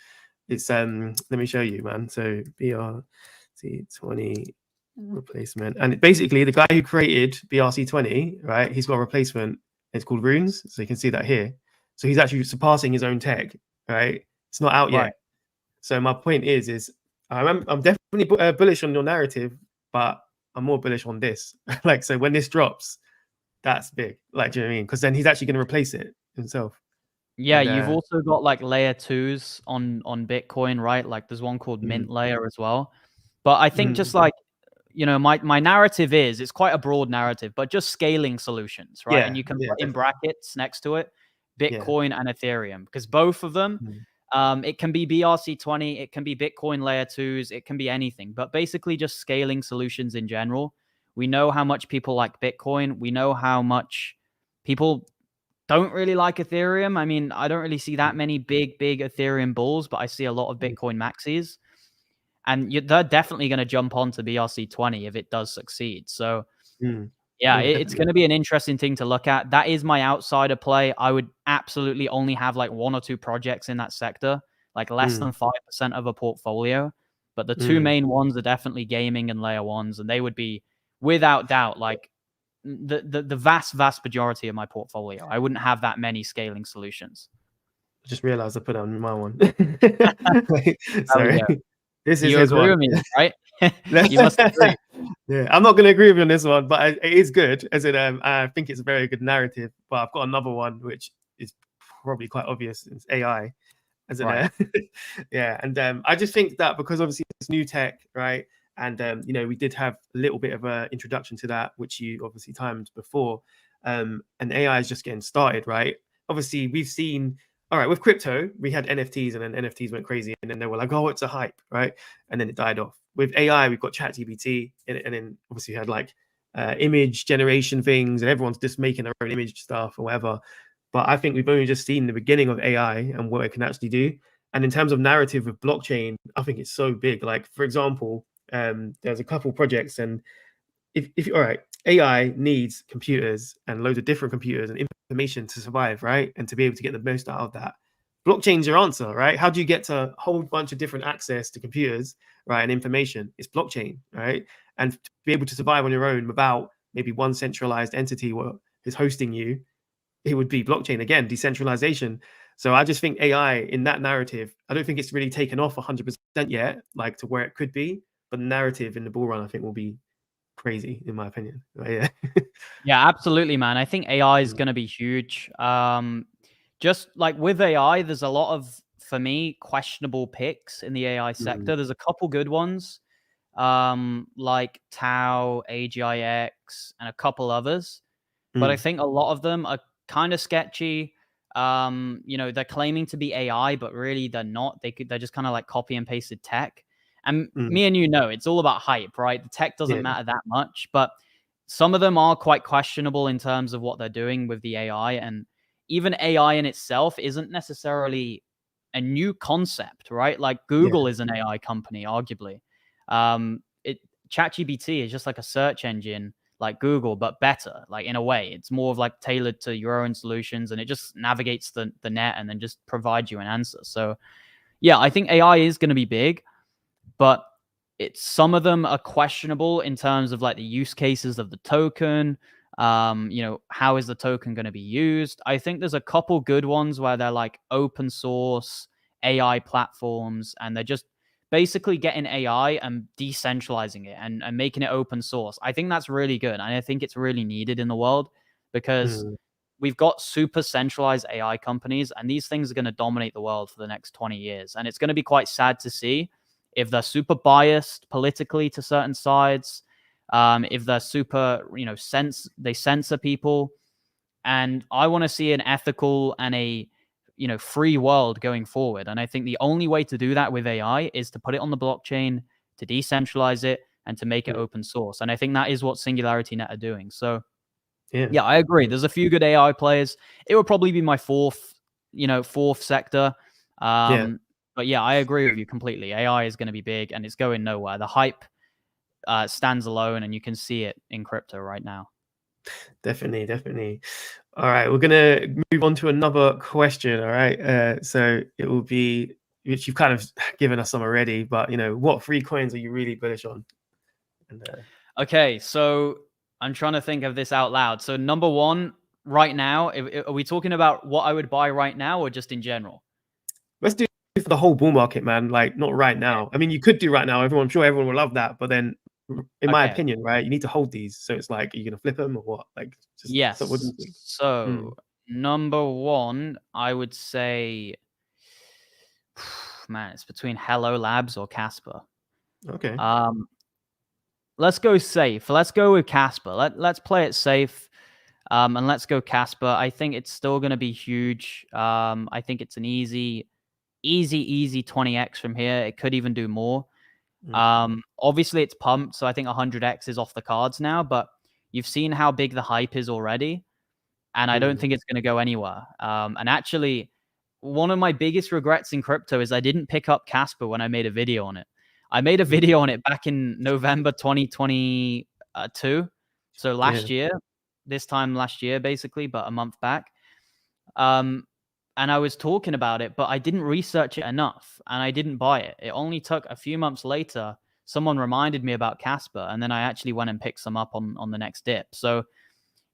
it's let me show you, man. So BRC20 replacement, and basically the guy who created BRC20, right? He's got a replacement. It's called runes. So you can see that here. So he's actually surpassing his own tech, right? It's not out yet. So my point is I'm definitely bullish on your narrative, but I'm more bullish on this. Like, so when this drops, that's big. Like, do you know what I mean? Because then he's actually going to replace it himself. Yeah, and, you've also got like layer 2s on Bitcoin, right? Like there's one called Mint Layer as well. But I think just like, my narrative it's quite a broad narrative, but just scaling solutions, right? Yeah, and you can put in brackets next to it, Bitcoin and Ethereum, because both of them, it can be BRC20, it can be Bitcoin layer 2s, it can be anything, but basically just scaling solutions in general. We know how much people like Bitcoin. We know how much people don't really like Ethereum. I mean, I don't really see that many big Ethereum bulls, but I see a lot of Bitcoin maxis. And they're definitely going to jump onto BRC20 if it does succeed. So, yeah, it's going to be an interesting thing to look at. That is my outsider play. I would absolutely only have like one or two projects in that sector, like less than 5% of a portfolio. But the two main ones are definitely gaming and layer 1s, and they would be, without doubt, like the vast majority of my portfolio. I wouldn't have that many scaling solutions. I just realized I put on my one. Sorry. This is you his agree one. with me, right? You must agree. Yeah, I'm not going to agree with you on this one, but it is good. As in, I think it's a very good narrative. But I've got another one which is probably quite obvious. It's AI. As in, Right. yeah, and I just think that because obviously it's new tech, right? And we did have a little bit of an introduction to that, which you obviously timed before. And AI is just getting started, right? Obviously, we've seen. All right, with crypto, we had NFTs, and then NFTs went crazy, and then they were like, "Oh, it's a hype," right? And then it died off. With AI, we've got ChatGPT, and then obviously we had like image generation things, and everyone's just making their own image stuff or whatever. But I think we've only just seen the beginning of AI and what it can actually do. And in terms of narrative with blockchain, I think it's so big. Like, for example, there's a couple projects, and if all right, AI needs computers and loads of different computers and information to survive, right? And to be able to get the most out of that. Blockchain's your answer, right? How do you get to a whole bunch of different access to computers, right? And information? It's blockchain, right? And to be able to survive on your own without maybe one centralized entity what is hosting you, it would be blockchain again, decentralization. So I just think AI in that narrative, I don't think it's really taken off 100% yet, like to where it could be. But the narrative in the bull run, I think, will be crazy, in my opinion. But yeah. Yeah, absolutely, man. I think AI is going to be huge. Just like with AI, there's a lot of, for me, questionable picks in the AI sector. There's a couple good ones, like Tau, AGIX, and a couple others. But I think a lot of them are kind of sketchy. They're claiming to be AI, but really they're not. They're just kind of like copy and pasted tech. And me and it's all about hype, right? The tech doesn't Yeah. matter that much, but some of them are quite questionable in terms of what they're doing with the AI. And even AI in itself isn't necessarily a new concept, right? Like Google is an AI company, arguably. ChatGPT is just like a search engine like Google, but better, like in a way. It's more of like tailored to your own solutions, and it just navigates the net and then just provides you an answer. So yeah, I think AI is going to be big, but some of them are questionable in terms of like the use cases of the token. How is the token going to be used? I think there's a couple good ones where they're like open source AI platforms, and they're just basically getting AI and decentralizing it and making it open source. I think that's really good. And I think it's really needed in the world because we've got super centralized AI companies, and these things are going to dominate the world for the next 20 years. And it's going to be quite sad to see if they're super biased politically to certain sides, if they're super, they censor people. And I want to see an ethical and a, free world going forward. And I think the only way to do that with AI is to put it on the blockchain, to decentralize it, and to make it open source. And I think that is what Singularity Net are doing. So yeah, I agree. There's a few good AI players. It would probably be my fourth sector. But yeah, I agree with you completely. AI is going to be big, and it's going nowhere. The hype stands alone, and you can see it in crypto right now. Definitely. All right, we're gonna move on to another question. All right, so it will be, which you've kind of given us some already, but what free coins are you really bullish on? And, okay, so I'm trying to think of this out loud. So number one, right now, are we talking about what I would buy right now, or just in general? Let's do for the whole bull market, man. Like not right now. I mean, you could do right now. I'm sure everyone will love that, but then, in my opinion, right, you need to hold these. So it's like, are you gonna flip them or what? Like, just yes. what do you think? So number one, I would say, man, it's between Hello Labs or Casper. Okay. Let's go safe. Let's go with Casper. Let's play it safe. And let's go Casper. I think it's still going to be huge. I think it's an easy 20x from here. It could even do more. Obviously it's pumped, so I think 100x is off the cards now, but you've seen how big the hype is already, and I don't think it's going to go anywhere. And actually, one of my biggest regrets in crypto is I didn't pick up Casper when I made a video on it. I made a video on it back in November 2022. So last year, this time last year, basically, but a month back. And I was talking about it, but I didn't research it enough, and I didn't buy it. It only took a few months later, someone reminded me about Casper, and then I actually went and picked some up on the next dip. So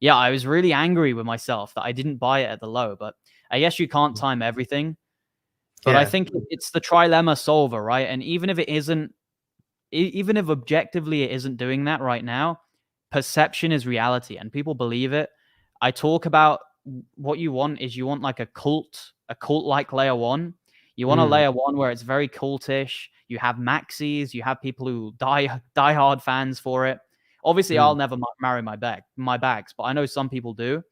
yeah, I was really angry with myself that I didn't buy it at the low, but I guess you can't time everything. But I think it's the trilemma solver, right? And even if it isn't even if objectively it isn't doing that right now, perception is reality and people believe it. I talk about what you want is you want like a cult like layer one. You want a layer one where it's very cultish. You have maxis, you have people who die hard fans for it. Obviously, I'll never marry my bags, but I know some people do.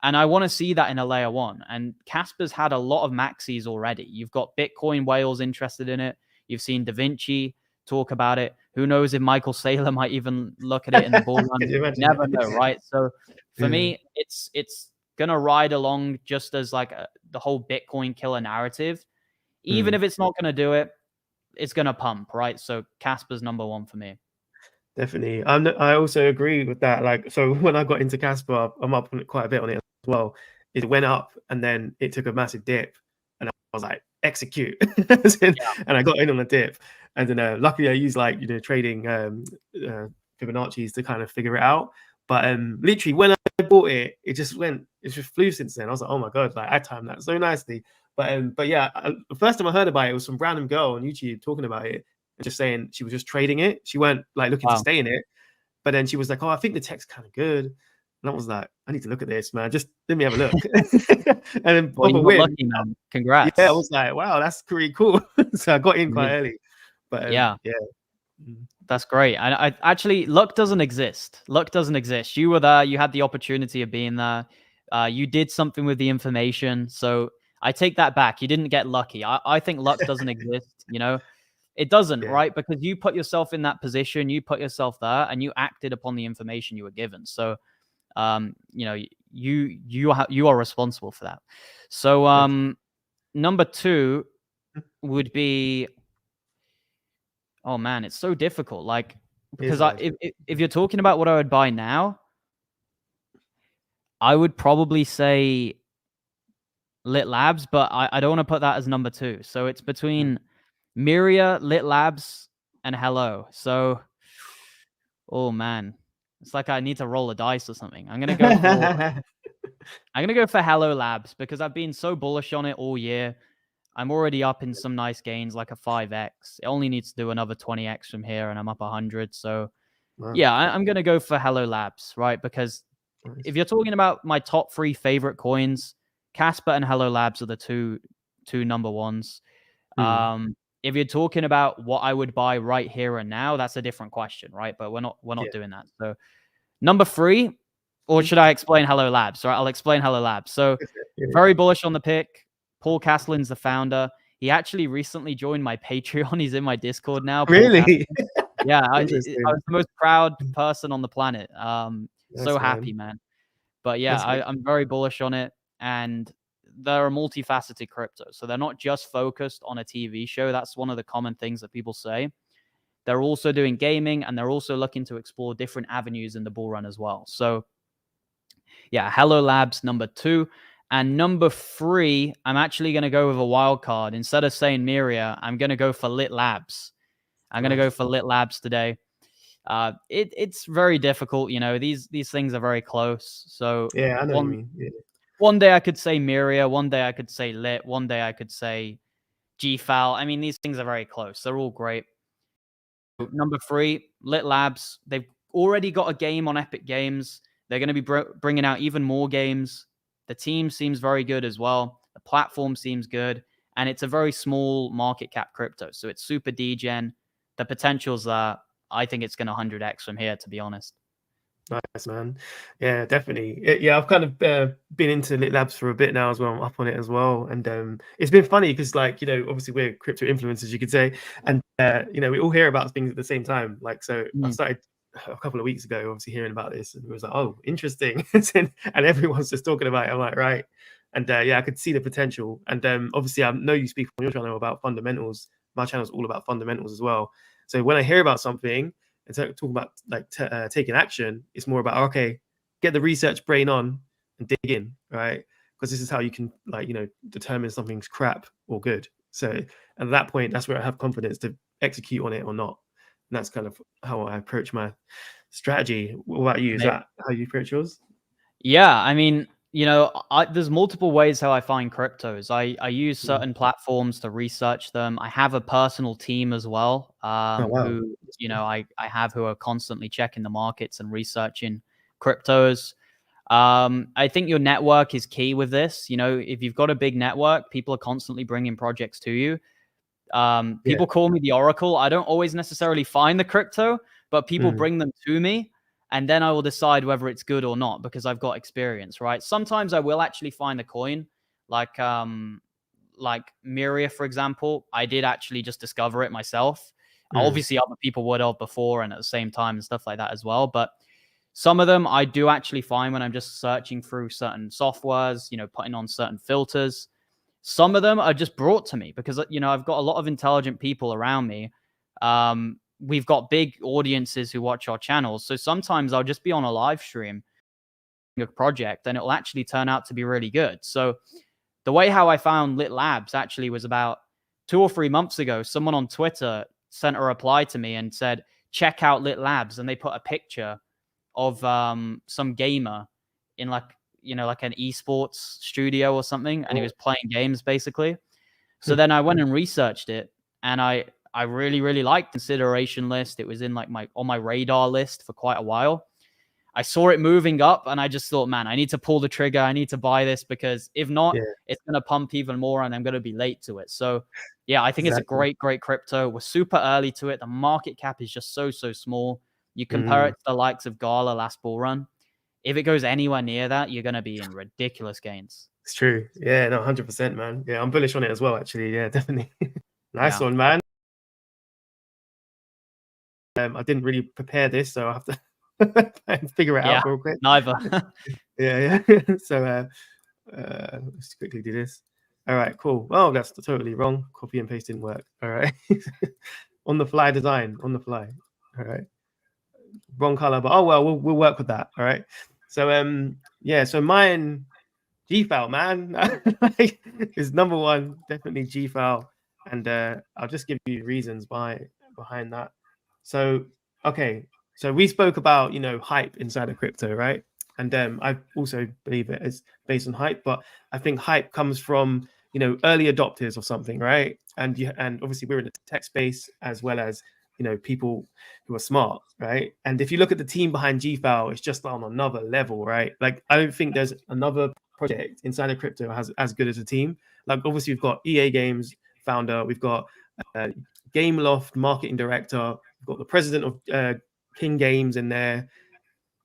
And I want to see that in a layer one. And Casper's had a lot of maxis already. You've got Bitcoin whales interested in it. You've seen Da Vinci talk about it. Who knows if Michael Saylor might even look at it in the bull run? You never know, right? So for me, it's gonna ride along just as like the whole Bitcoin killer narrative. Even if it's not gonna do it, it's gonna pump, right? So Casper's number one for me. Definitely. I also agree with that. Like, so when I got into Casper, I'm up on it quite a bit on it as well. It went up and then it took a massive dip, and I was like, execute, and I got in on a dip. And then luckily I used like trading Fibonacci's to kind of figure it out. But literally when I bought it, it just flew since then. I was like, oh my god, like I timed that so nicely. But yeah, the first time I heard about it was some random girl on YouTube talking about it. Just saying she was just trading it. She weren't like looking to stay in it. But then she was like, oh, I think the tech's kind of good. And I was like, I need to look at this, man. Just let me have a look. And then lucky, man. Congrats. Yeah, I was like, wow, that's pretty cool. So I got in quite early. But yeah. That's great. I actually, luck doesn't exist. Luck doesn't exist. You were there. You had the opportunity of being there. You did something with the information. So I take that back. You didn't get lucky. I think luck doesn't exist, It doesn't, right? Because you put yourself in that position, you put yourself there, and you acted upon the information you were given. So, you are responsible for that. So, number two would be, oh man, it's so difficult. Like, because if you're talking about what I would buy now, I would probably say Lit Labs, but I don't want to put that as number two. So it's between Miria, Lit Labs, and Hello. So, oh man, it's like I need to roll a dice or something. I'm gonna go for Hello Labs because I've been so bullish on it all year. I'm already up in some nice gains, like a 5x. It only needs to do another 20x from here, and I'm up 100. So, yeah, I'm gonna go for Hello Labs, right? Because if you're talking about my top 3 favorite coins, Casper and Hello Labs are the two number ones. If you're talking about what I would buy right here and now, that's a different question, right? But we're not doing that. So number 3, or should I explain Hello Labs? Right, I'll explain Hello Labs. So very bullish on the pick. Paul Castlin's the founder. He actually recently joined my Patreon. He's in my Discord now. Really? Yeah, I was the most proud person on the planet. So happy, man. But yeah, I'm very bullish on it. And they're a multifaceted crypto. So they're not just focused on a TV show. That's one of the common things that people say. They're also doing gaming, and they're also looking to explore different avenues in the bull run as well. So yeah, Hello Labs, number 2. And number 3, I'm actually going to go with a wild card. Instead of saying Miria, I'm going to go for Lit Labs. I'm going to go for Lit Labs today. It's very difficult. These things are very close. So yeah, I know what you mean. Yeah. One day I could say Miria, one day I could say Lit, one day I could say GFAL. I mean, these things are very close. They're all great. Number 3, Lit Labs. They've already got a game on Epic Games. They're going to be bringing out even more games. The team seems very good as well. The platform seems good. And it's a very small market cap crypto. So it's super degen. The potential's there. I think it's going to 100x from here, to be honest. Nice, man. Yeah, definitely. Yeah, I've kind of been into Lit Labs for a bit now as well. I'm up on it as well. And it's been funny because, like, obviously we're crypto influencers, you could say. And, we all hear about things at the same time. Like, so I started a couple of weeks ago, obviously hearing about this, and it was like, oh, interesting. And everyone's just talking about it. I'm like, right. And yeah, I could see the potential. And obviously I know you speak on your channel about fundamentals. My channel is all about fundamentals as well. So when I hear about something and talk about like taking action, it's more about, okay, get the research brain on and dig in, right? Because this is how you can, like, determine something's crap or good. So at that point, that's where I have confidence to execute on it or not. And that's kind of how I approach my strategy. What about you? Is that how you approach yours? Yeah, I mean, You know, there's multiple ways how I find cryptos. I use certain platforms to research them. I have a personal team as well, Oh, wow. who, you know, I have who are constantly checking the markets and researching cryptos. I think your network is key with this. You know, if you've got a big network, people are constantly bringing projects to you. People call me the Oracle. I don't always necessarily find the crypto, but people bring them to me, and then I will decide whether it's good or not because I've got experience, right? Sometimes I will actually find the coin, like Miria, for example. I did actually just discover it myself. Obviously, other people would have before and at the same time and stuff like that as well. But some of them I do actually find when I'm just searching through certain softwares, you know, putting on certain filters. Some of them are just brought to me because, you know, I've got a lot of intelligent people around me. We've got big audiences who watch our channels. So sometimes I'll just be on a live stream, a project, and it'll actually turn out to be really good. So the way how I found Lit Labs actually was about 2 or 3 months ago. Someone on Twitter sent a reply to me and said, check out Lit Labs. And they put a picture of some gamer in like, you know, like an esports studio or something, and he was playing games basically. So then I went and researched it, and I really liked the consideration list. It was in like on my radar list for quite a while. I saw it moving up, and I just thought, man, I need to pull the trigger. I need to buy this because if not, it's going to pump even more, and I'm going to be late to it. So yeah, I think it's a great crypto. We're super early to it. The market cap is just so small. You compare it to the likes of Gala last bull run. If it goes anywhere near that, you're going to be in ridiculous gains. It's true. Yeah, no, 100%, man. Yeah, I'm bullish on it as well, actually. Yeah, definitely. Nice Yeah. one, man. I didn't really prepare this, so I have to figure it out real quick. Neither. yeah. So let's quickly do this. All right, cool. Oh, that's totally wrong. Copy and paste didn't work. All right. On the fly design, on the fly. All right. Wrong color, but oh well, we'll work with that. All right. So yeah, so mine GFAL, man. is number one, definitely GFAL. And I'll just give you reasons behind that. So okay, so we spoke about, you know, hype inside of crypto, right? And I also believe it is based on hype, but I think hype comes from, you know, early adopters or something, right? And obviously we're in the tech space as well as, you know, people who are smart, right? And if you look at the team behind GFAL, it's just on another level, right? Like I don't think there's another project inside of crypto has as good as a team. Like obviously we've got EA Games founder, we've got Gameloft marketing director, we've got the president of King Games in there.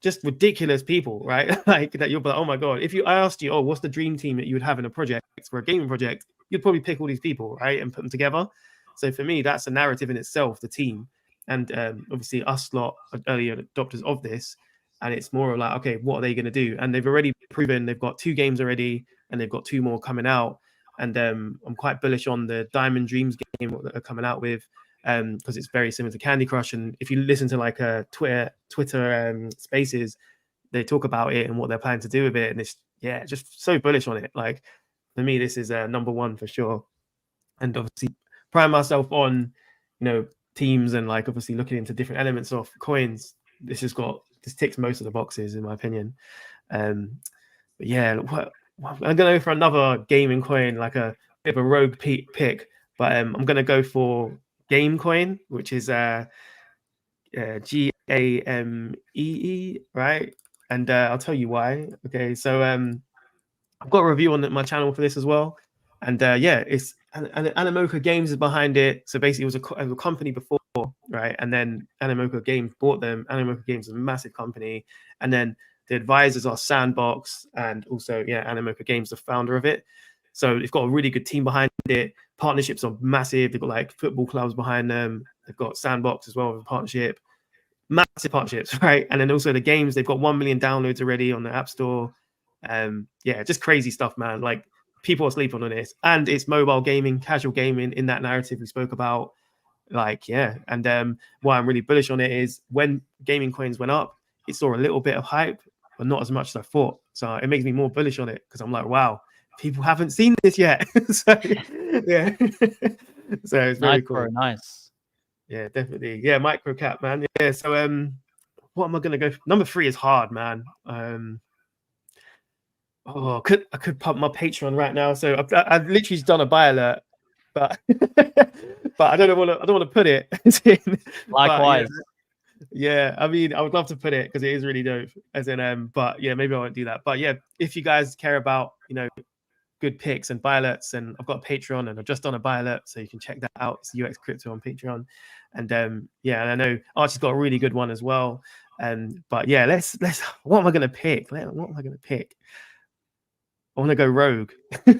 Just ridiculous people, right? Like that you'll be like, oh my god. If I asked you, oh, what's the dream team that you would have in a project for a gaming project, you'd probably pick all these people, right, and put them together. So for me, that's a narrative in itself, the team, and obviously us lot are early adopters of this, and it's more like, okay, what are they going to do? And they've already proven they've got 2 games already, and they've got 2 more coming out. And I'm quite bullish on the Diamond Dreams game that they're coming out with, because it's very similar to Candy Crush. And if you listen to like Twitter Spaces, they talk about it and what they're planning to do with it, and it's just so bullish on it. Like for me, this is number one for sure. And obviously, prime myself on, you know, teams and like obviously looking into different elements of coins. This ticks most of the boxes in my opinion. But yeah, I'm gonna go for another gaming coin, like a bit of a rogue pick. But I'm gonna go for Game Coin, which is GAMEE, right? And I'll tell you why. Okay, so I've got a review on my channel for this as well. And it's Animoca Games is behind it. So basically, it was a company before, right? And then Animoca Games bought them. Animoca Games is a massive company, and then the advisors are Sandbox and also Animoca Games, the founder of it. So they've got a really good team behind it. Partnerships are massive. They've got like football clubs behind them. They've got Sandbox as well with a partnership. Massive partnerships, right? And then also the games, they've got 1 million downloads already on the App Store. Just crazy stuff, man. Like people are sleeping on this, and it's mobile gaming, casual gaming in that narrative we spoke about. Like, and why I'm really bullish on it is when gaming coins went up, it saw a little bit of hype, but not as much as I thought. So it makes me more bullish on it because I'm like, wow, people haven't seen this yet. So yeah, so it's very cool. Nice. Yeah, definitely. Yeah, micro cap, man. Yeah. So, what am I gonna go for? Number 3 is hard, man. Oh, I could pump my Patreon right now. So I've literally done a buy alert, but but I don't want to put it. But yeah, Likewise. yeah. I mean, I would love to put it because it is really dope. As in, but yeah, maybe I won't do that. But yeah, if you guys care about good picks and buy alerts, and I've got a Patreon and I've just done a buy alert, so you can check that out. It's UX Crypto on Patreon, and yeah, and I know Archie's got a really good one as well. But yeah, let's what am I gonna pick? What am I gonna pick? I want to go rogue. Do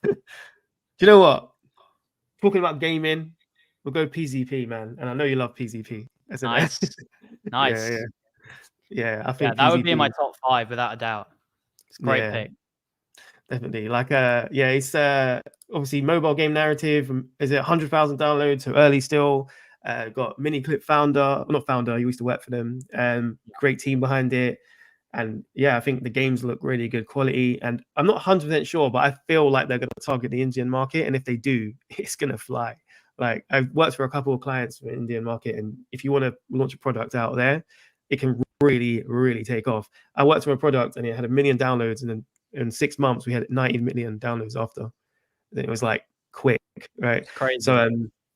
you know what? Talking about gaming, we'll go PZP, man. And I know you love PZP. Nice. Nice. Yeah. I Yeah, think that would be in my PZP. top 5 without a doubt. It's a great pick. Definitely. Like, yeah, it's obviously mobile game narrative. Is it 100,000 downloads? So early still. Got Mini Clip founder, not founder. He used to work for them. Great team behind it. And yeah, I think the games look really good quality. And I'm not 100% sure, but I feel like they're going to target the Indian market. And if they do, it's going to fly. Like, I've worked for a couple of clients for the Indian market. And if you want to launch a product out there, it can really, really take off. I worked for a product and it had 1 million downloads. And then in 6 months, we had 90 million downloads after. It was like quick, right? It's crazy. So,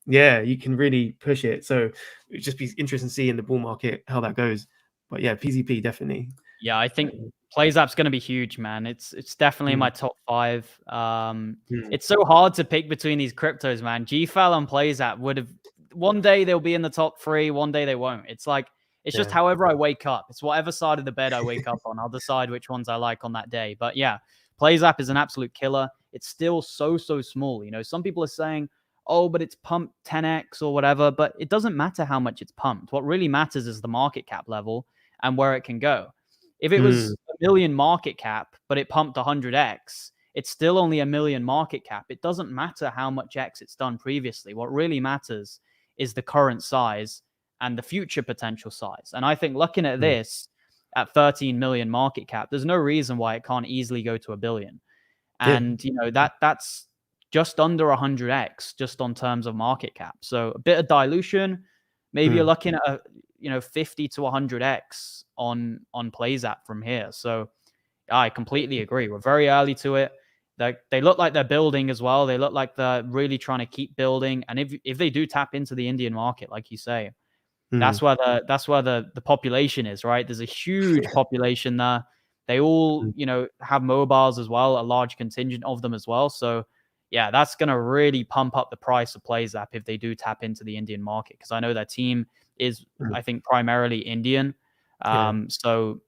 yeah, you can really push it. So it'd just be interesting to see in the bull market how that goes. But yeah, PZP definitely. Yeah, I think PlayZap's going to be huge, man. It's definitely my top 5. It's so hard to pick between these cryptos, man. GFAL and PlayZap would have one day they'll be in the top 3, one day they won't. It's like it's just however I wake up. It's whatever side of the bed I wake up on. I'll decide which ones I like on that day. But yeah, PlayZap is an absolute killer. It's still so small. Some people are saying, oh, but it's pumped 10x or whatever. But it doesn't matter how much it's pumped. What really matters is the market cap level and where it can go. If it was 1 million market cap, but it pumped 100x, it's still only 1 million market cap. It doesn't matter how much X it's done previously. What really matters is the current size and the future potential size. And I think looking at this at 13 million market cap, there's no reason why it can't easily go to 1 billion. And, that's just under 100x just on terms of market cap. So a bit of dilution. Maybe you're looking at 50 to 100x on PlayZap from here. So I completely agree. We're very early to it. They look like they're building as well. They look like they're really trying to keep building. And if they do tap into the Indian market, like you say, that's where the population is, right? There's a huge population there. They all, have mobiles as well, a large contingent of them as well. So yeah, that's going to really pump up the price of PlayZap if they do tap into the Indian market. Because I know their team is, I think, primarily Indian. So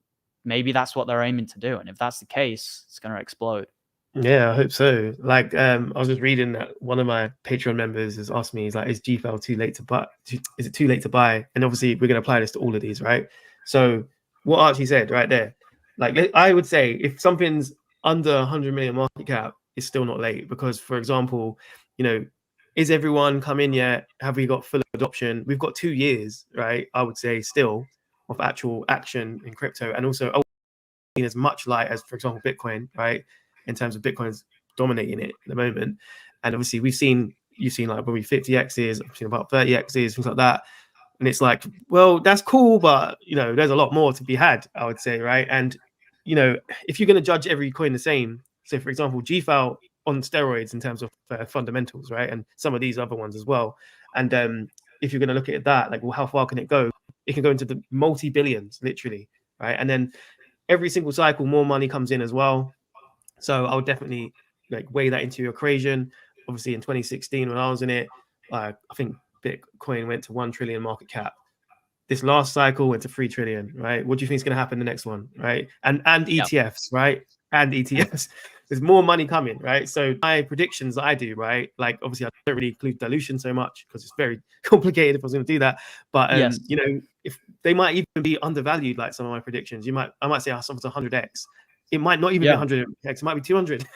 maybe that's what they're aiming to do. And if that's the case, it's going to explode. Yeah, I hope so. Like, I was just reading that one of my Patreon members has asked me, he's like, is GFL too late to buy? Is it too late to buy? And obviously we're going to apply this to all of these, right? So what Archie said right there, like, I would say if something's under 100 million market cap, it's still not late. Because, for example, is everyone come in yet? Have we got full adoption? We've got 2 years, right? I would say still of actual action in crypto, and also as much light as, for example, Bitcoin, right? In terms of Bitcoin's dominating it at the moment. And obviously you've seen like probably 50x's, I've seen about 30x's, things like that. And it's like, well, that's cool, but there's a lot more to be had, I would say, right? And if you're going to judge every coin the same, so for example, GFAL on steroids in terms of fundamentals, right? And some of these other ones as well. And if you're going to look at that, like, well, how far can it go? It can go into the multi-billions, literally, right? And then every single cycle, more money comes in as well. So I would definitely weigh that into your equation. Obviously, in 2016, when I was in it, I think Bitcoin went to 1 trillion market cap. This last cycle went to 3 trillion, right? What do you think is going to happen the next one, right? And ETFs, right? And ETFs. There's more money coming, right? So my predictions that I do, right? Like, obviously, I don't really include dilution so much because it's very complicated if I was going to do that. But if they might even be undervalued, like some of my predictions, I might say something's 100x. It might not even be 100x. It might be 200.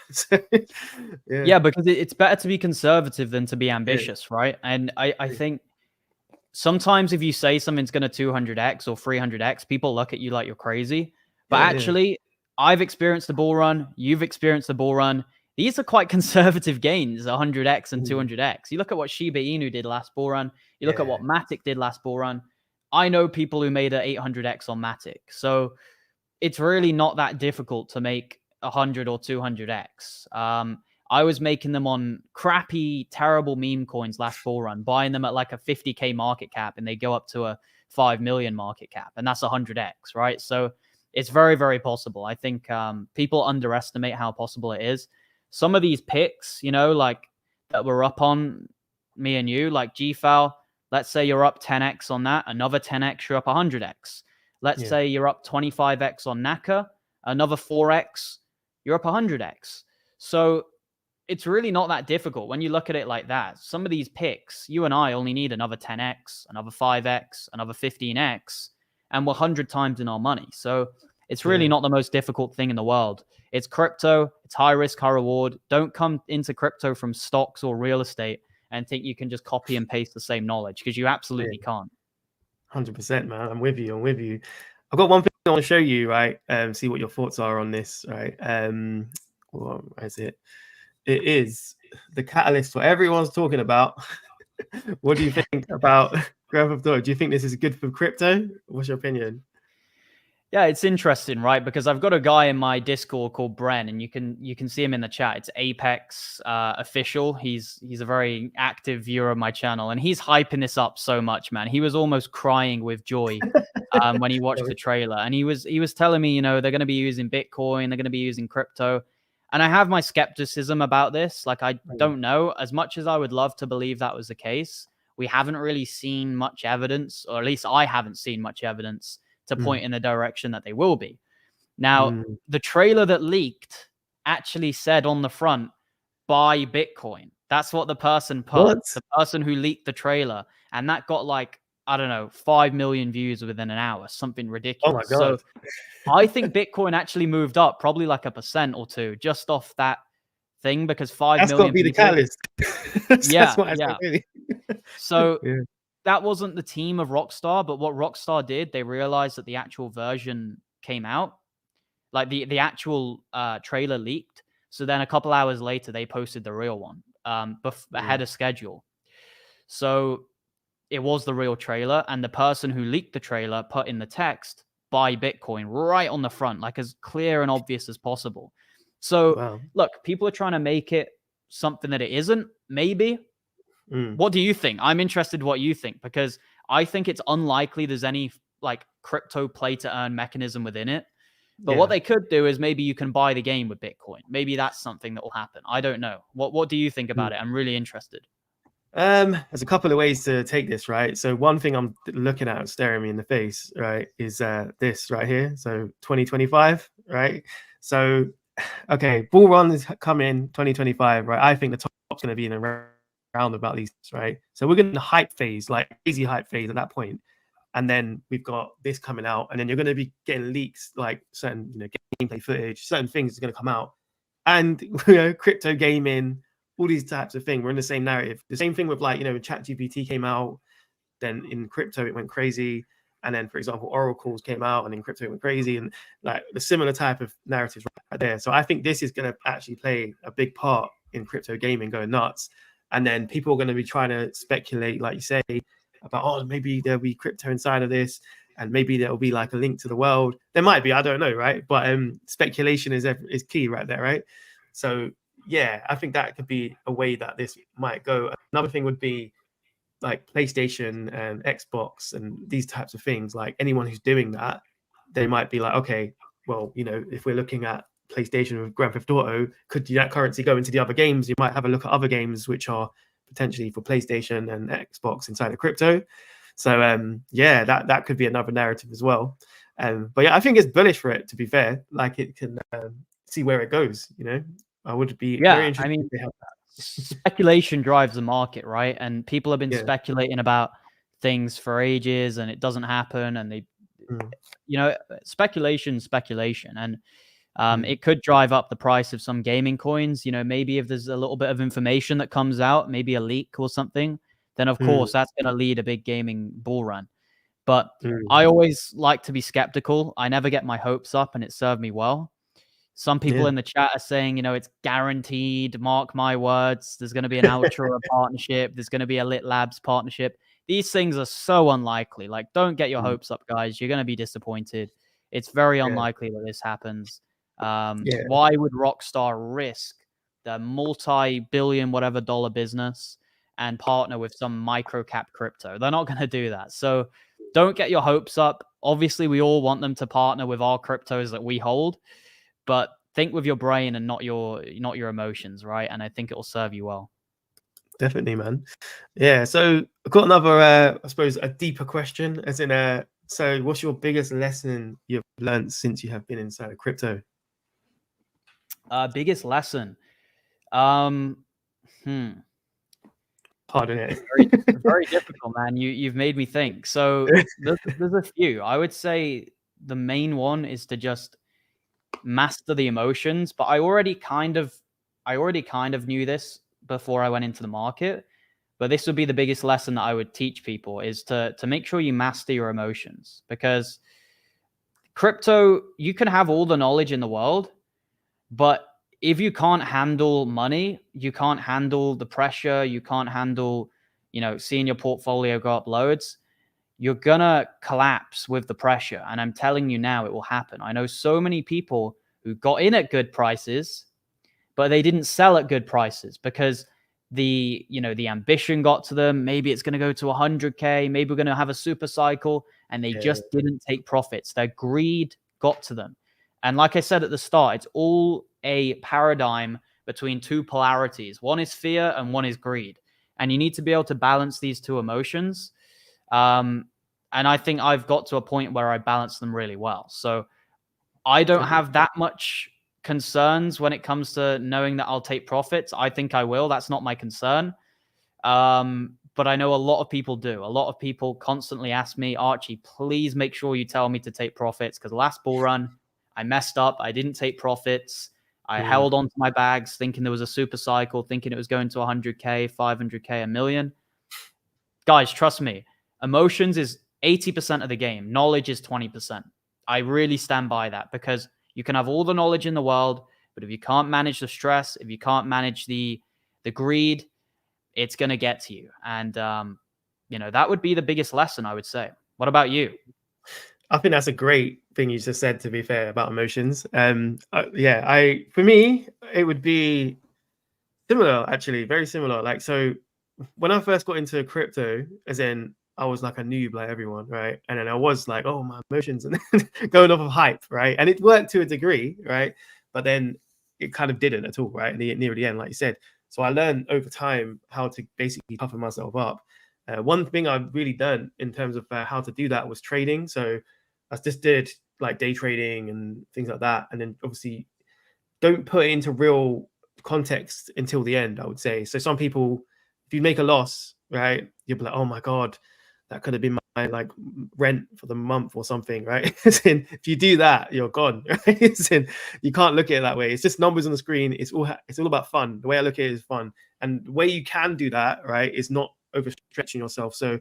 Yeah, because it's better to be conservative than to be ambitious, right? And I think sometimes if you say something's going to 200x or 300x, people look at you like you're crazy. But actually, I've experienced the bull run. You've experienced the bull run. These are quite conservative gains, 100x and 200x. You look at what Shiba Inu did last bull run. You look at what Matic did last bull run. I know people who made an 800x on Matic. So it's really not that difficult to make 100 or 200x. I was making them on crappy, terrible meme coins last bull run, buying them at like a 50K market cap, and they go up to a 5 million market cap, and that's 100x, right? So it's very, very possible. I think people underestimate how possible it is. Some of these picks, you know, like that we're up on, me and you, like GFAL, let's say you're up 10x on that, another 10x, you're up 100x. Let's say you're up 25x on NACA, another 4x, you're up 100x. So it's really not that difficult when you look at it like that. Some of these picks, you and I only need another 10x, another 5x, another 15x, and we're 100 times in our money. So it's really not the most difficult thing in the world. It's crypto. It's high risk, high reward. Don't come into crypto from stocks or real estate and think you can just copy and paste the same knowledge, because you absolutely can't. 100%, man. I'm with you. I've got one thing I want to show you, right? See what your thoughts are on this, right? What is it? It is the catalyst what everyone's talking about. What do you think about Grand Theft Auto? Do you think this is good for crypto? What's your opinion? Yeah, it's interesting, right? Because I've got a guy in my Discord called Bren, and you can see him in the chat. It's Apex official. He's a very active viewer of my channel, and he's hyping this up so much, man. He was almost crying with joy when he watched the trailer, and he was telling me, you know, they're going to be using Bitcoin, they're going to be using crypto, and I have my skepticism about this. Like, I don't know. As much as I would love to believe that was the case, we haven't really seen much evidence, or at least I haven't seen much evidence to point in the direction that they will be. Now, the trailer that leaked actually said on the front, buy Bitcoin. That's what the person put, the person who leaked the trailer. And that got like, I don't know, 5 million views within an hour, something ridiculous. Oh my God. So I think Bitcoin actually moved up probably like 1% or 2% just off that thing, because 5 million That's got to be the catalyst. Yeah. So that wasn't the team of Rockstar, but what Rockstar did, they realized that the actual version came out, like the actual trailer leaked. So then a couple hours later, they posted the real one ahead of schedule. So it was the real trailer, and the person who leaked the trailer put in the text, buy Bitcoin, right on the front, like as clear and obvious as possible. So look, people are trying to make it something that it isn't, maybe. What do you think? I'm interested in what you think, because I think it's unlikely there's any like crypto play to earn mechanism within it. But what they could do is maybe you can buy the game with Bitcoin. Maybe that's something that will happen. I don't know. What do you think about it? I'm really interested. There's a couple of ways to take this, right? So one thing I'm looking at, staring me in the face, right, is this right here. So 2025, right? So, okay, bull run is coming 2025, right? I think the top's going to be in around about these, right? So we're going to hype phase, like crazy hype phase at that point. And then we've got this coming out, and then you're going to be getting leaks, like certain, you know, gameplay footage, certain things are going to come out, and you know, crypto gaming, all these types of things. We're in the same narrative. The same thing with, like, you know, when ChatGPT came out, then in crypto it went crazy, and then, for example, oracles came out, and in crypto it went crazy, and like the similar type of narratives right there. So I think this is going to actually play a big part in crypto gaming going nuts, and then people are going to be trying to speculate, like you say, about, oh, maybe there'll be crypto inside of this, and maybe there'll be like a link to the world. There might be, I don't know, right? But speculation is key right there, right? So yeah, I think that could be a way that this might go. Another thing would be like PlayStation and Xbox and these types of things. Like anyone who's doing that, they might be like, okay, well, you know, if we're looking at PlayStation with Grand Theft Auto, could that currency go into the other games? You might have a look at other games which are potentially for PlayStation and Xbox inside of crypto. So yeah, that could be another narrative as well. But yeah, I think it's bullish for it, to be fair. Like, it can see where it goes, you know. I would be very interested. I mean, speculation drives the market, right? And people have been speculating about things for ages, and it doesn't happen, and they you know, speculation, and it could drive up the price of some gaming coins. You know, maybe if there's a little bit of information that comes out, maybe a leak or something, then of course that's going to lead a big gaming bull run. But I always like to be skeptical. I never get my hopes up, and it served me well. Some people in the chat are saying, you know, it's guaranteed, mark my words, there's going to be an Ultra partnership, there's going to be a Lit Labs partnership. These things are so unlikely. Like, don't get your hopes up, guys. You're going to be disappointed. It's very unlikely that this happens. Why would Rockstar risk the multi-billion whatever dollar business and partner with some micro cap crypto? They're not going to do that. So don't get your hopes up. Obviously, we all want them to partner with our cryptos that we hold, but think with your brain and not your emotions, right? And I think it will serve you well. Definitely, man. Yeah. So I've got another, I suppose, a deeper question, as in, so what's your biggest lesson you've learned since you have been inside of crypto? Biggest lesson. Hard, isn't it? Very difficult, man. You've made me think. So there's a few. I would say the main one is to just master the emotions. But I already kind of knew this before I went into the market. But this would be the biggest lesson that I would teach people, is to make sure you master your emotions. Because crypto, you can have all the knowledge in the world, but if you can't handle money, you can't handle the pressure, you can't handle, seeing your portfolio go up loads, you're gonna collapse with the pressure. And I'm telling you now, it will happen. I know so many people who got in at good prices, but they didn't sell at good prices because the ambition got to them. Maybe it's going to go to 100K. Maybe we're going to have a super cycle, and they just didn't take profits. Their greed got to them. And like I said at the start, it's all a paradigm between two polarities. One is fear and one is greed. And you need to be able to balance these two emotions. And I think I've got to a point where I balance them really well. So I don't have that much concerns when it comes to knowing that I'll take profits. I think I will. That's not my concern. But I know a lot of people do. A lot of people constantly ask me, Archie, please make sure you tell me to take profits, because last bull run, I messed up. I didn't take profits. I held on to my bags thinking there was a super cycle, thinking it was going to 100K, 500K, a million. Guys, trust me, emotions is 80% of the game. Knowledge is 20%. I really stand by that, because you can have all the knowledge in the world, but if you can't manage the stress, if you can't manage the greed, it's going to get to you. And, that would be the biggest lesson, I would say. What about you? I think that's a great thing you just said, to be fair, about emotions. For me, it would be similar, actually, very similar. Like, so when I first got into crypto, as in I was like a noob like everyone, right? And then I was like, oh, my emotions, and going off of hype, right? And it worked to a degree, right? But then it kind of didn't at all, right? Near the end, like you said. So I learned over time how to basically toughen myself up. One thing I've really done in terms of how to do that was trading. So I just did like day trading and things like that. And then obviously don't put it into real context until the end, I would say. So some people, if you make a loss, right, you'll be like, oh my God, that could have been my like rent for the month or something, right? If you do that, you're gone, right? You can't look at it that way. It's just numbers on the screen. It's all about fun. The way I look at it is fun. And the way you can do that, right, is not overstretching yourself. So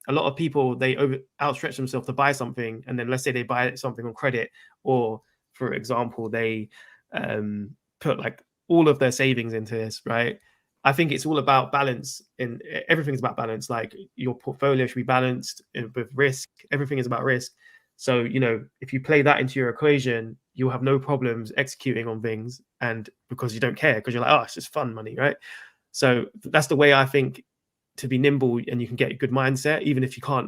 a lot of people, they outstretch themselves to buy something, and then let's say they buy something on credit, or for example, they put like all of their savings into this, right? I think it's all about balance, and everything's about balance. Like your portfolio should be balanced with risk. Everything is about risk. So, if you play that into your equation, you'll have no problems executing on things, and because you don't care, because you're like, oh, it's just fun money, right? So that's the way I think, to be nimble, and you can get a good mindset, even if you can't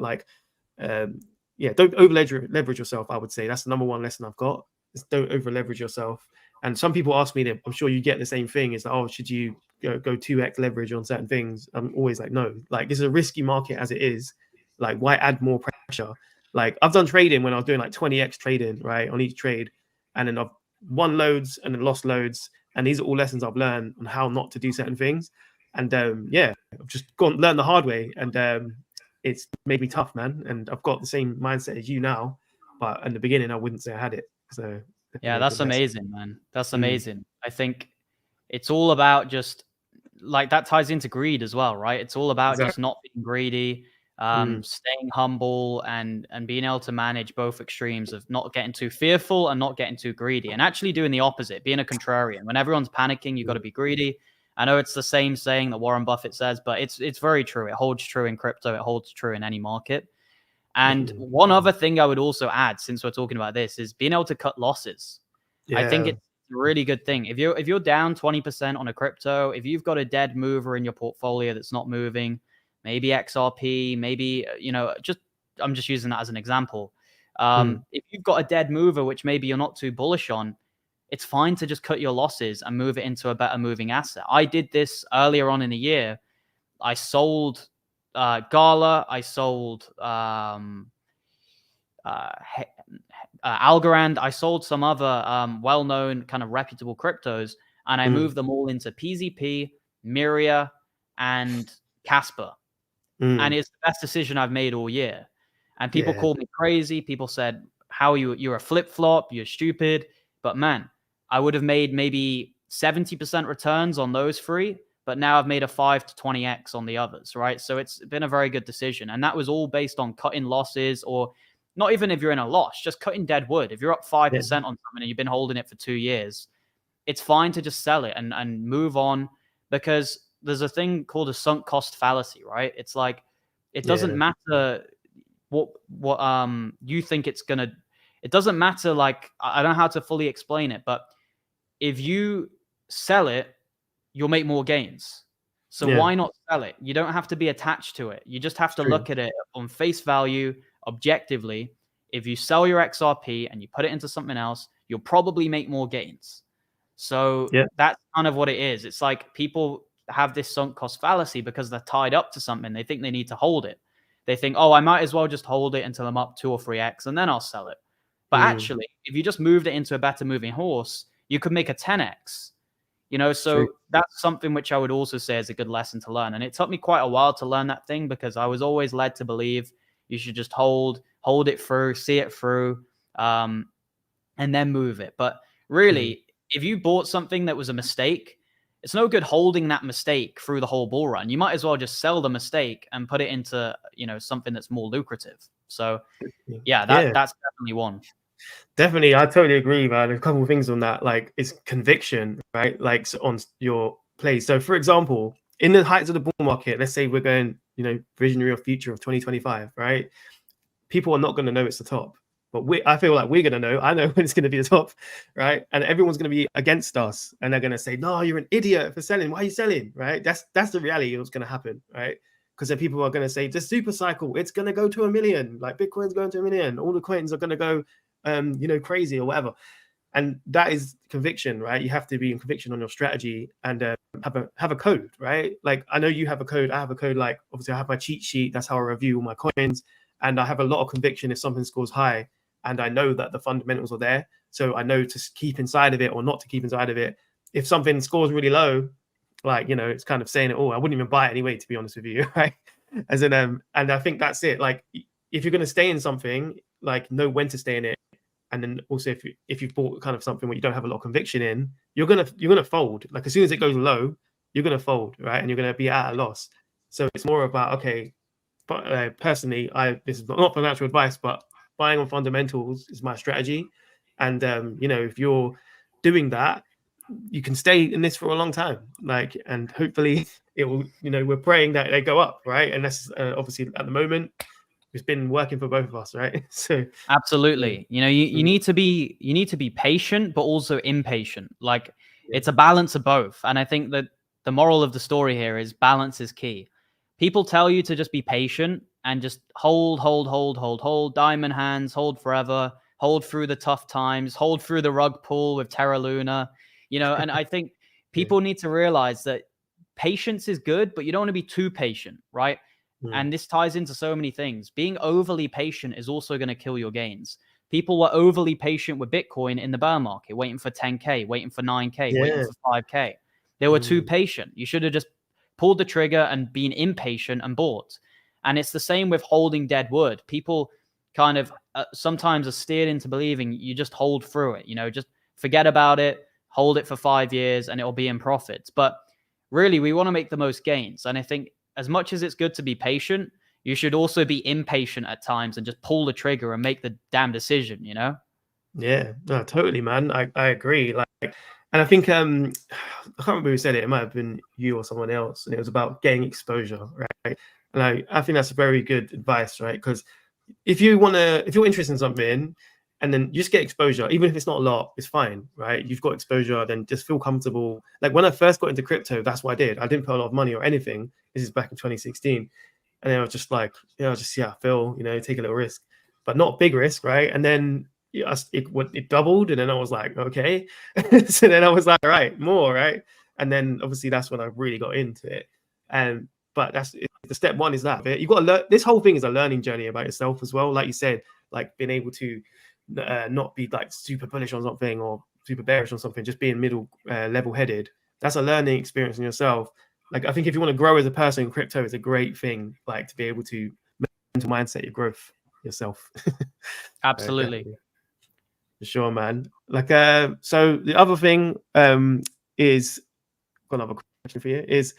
don't over leverage yourself. I would say that's the number one lesson I've got, is don't over leverage yourself. And some people ask me that, I'm sure you get the same thing, is that, oh, should you go 2x leverage on certain things? I'm always like, no, like this is a risky market as it is. Like, why add more pressure? Like, I've done trading when I was doing like 20x trading, right, on each trade, and then I've won loads and then lost loads. And these are all lessons I've learned on how not to do certain things. And I've just learned the hard way, and it's made me tough, man. And I've got the same mindset as you now, but in the beginning, I wouldn't say I had it. So yeah, that's amazing, man. That's amazing. I think it's all about just like, that ties into greed as well, right? It's all about just not being greedy, staying humble, and being able to manage both extremes of not getting too fearful and not getting too greedy, and actually doing the opposite, being a contrarian. When everyone's panicking, you've got to be greedy. I know it's the same saying that Warren Buffett says, but it's very true. It holds true in crypto. It holds true in any market. And one other thing I would also add, since we're talking about this, is being able to cut losses. I think it's a really good thing. If you're down 20% on a crypto, if you've got a dead mover in your portfolio that's not moving, maybe XRP, maybe I'm just using that as an example. If you've got a dead mover, which maybe you're not too bullish on, it's fine to just cut your losses and move it into a better moving asset. I did this earlier on in the year. I sold Gala. I sold Algorand. I sold some other well-known kind of reputable cryptos, and I moved them all into PZP, Miria, and Casper. And it's the best decision I've made all year. And people called me crazy. People said, "How are you? You're a flip-flop. You're stupid." But man, I would have made maybe 70% returns on those three, but now I've made a 5 to 20x on the others, right? So it's been a very good decision. And that was all based on cutting losses, or not even if you're in a loss, just cutting dead wood. If you're up 5% on something and you've been holding it for 2 years, it's fine to just sell it and move on, because there's a thing called a sunk cost fallacy, right? It's like, it doesn't matter what you think it's going to, it doesn't matter. Like, I don't know how to fully explain it, but if you sell it, you'll make more gains. So why not sell it? You don't have to be attached to it. You just have to look at it on face value, objectively. If you sell your XRP and you put it into something else, you'll probably make more gains. So that's kind of what it is. It's like people have this sunk cost fallacy because they're tied up to something. They think they need to hold it. They think, oh, I might as well just hold it until I'm up 2 or 3x and then I'll sell it. But actually, if you just moved it into a better moving horse, you could make a 10x. So that's something which I would also say is a good lesson to learn. And it took me quite a while to learn that thing, because I was always led to believe you should just hold it through, see it through, and then move it. But really, if you bought something that was a mistake, it's no good holding that mistake through the whole bull run. You might as well just sell the mistake and put it into, something that's more lucrative. So that's definitely one. Definitely, I totally agree, man. There's a couple of things on that. Like, it's conviction, right? Like, so on your play. So, for example, in the heights of the bull market, let's say we're going, visionary or future of 2025, right? People are not going to know it's the top, but I feel like we're going to know. I know when it's going to be the top, right? And everyone's going to be against us, and they're going to say, "No, you're an idiot for selling. Why are you selling?" Right? That's the reality of what's going to happen, right? Because then people are going to say, "The super cycle, it's going to go to 1 million. Like, Bitcoin's going to 1 million. All the coins are going to go, crazy or whatever." And that is conviction, right? You have to be in conviction on your strategy and have a code, right? Like, I know you have a code. I have a code. Like, obviously, I have my cheat sheet. That's how I review all my coins. And I have a lot of conviction if something scores high, and I know that the fundamentals are there. So I know to keep inside of it or not to keep inside of it. If something scores really low, like, it's kind of saying it all. I wouldn't even buy it anyway, to be honest with you, right? As in, and I think that's it. Like, if you're going to stay in something, like, know when to stay in it. And then also, if you've bought kind of something where you don't have a lot of conviction in, you're gonna fold. Like, as soon as it goes low, you're gonna fold, right? And you're gonna be at a loss. So it's more about, okay, but personally, this is not financial advice, but buying on fundamentals is my strategy. And if you're doing that, you can stay in this for a long time. Like, and hopefully it will. We're praying that they go up, right? And that's obviously at the moment, it's been working for both of us, right? So absolutely, you need to be patient, but also impatient. Like, it's a balance of both. And I think that the moral of the story here is balance is key. People tell you to just be patient and just hold, diamond hands, hold forever, hold through the tough times, hold through the rug pull with Terra Luna, and I think people need to realize that patience is good, but you don't want to be too patient, right? And this ties into so many things. Being overly patient is also going to kill your gains. People were overly patient with Bitcoin in the bear market, waiting for 10K, waiting for 9K, waiting for 5K. They were too patient. You should have just pulled the trigger and been impatient and bought. And it's the same with holding dead wood. People kind of sometimes are steered into believing you just hold through it, just forget about it, hold it for 5 years and it'll be in profits. But really, we want to make the most gains. And I think as much as it's good to be patient, you should also be impatient at times and just pull the trigger and make the damn decision, Yeah, no, totally, man. I agree. Like, and I think I can't remember who said it. It might have been you or someone else, and it was about getting exposure, right? And I think that's very good advice, right? Because if you're interested in something, and then you just get exposure. Even if it's not a lot, it's fine, right? You've got exposure, then just feel comfortable. Like when I first got into crypto, that's what I did. I didn't put a lot of money or anything. This is back in 2016. And then I was just like, just see how I feel, take a little risk, but not a big risk, right? And then it doubled, and then I was like, okay. So then I was like, all right, more, right? And then obviously that's when I really got into it. But that's the step one is that you've got to learn. This whole thing is a learning journey about yourself as well. Like you said, like being able to not be like super bullish on something or super bearish on something, just being middle level headed. That's a learning experience in yourself. Like I think if you want to grow as a person, crypto is a great thing, like to be able to mental mindset your growth yourself. Absolutely. For sure, man. Like so the other thing is, got another question for you, is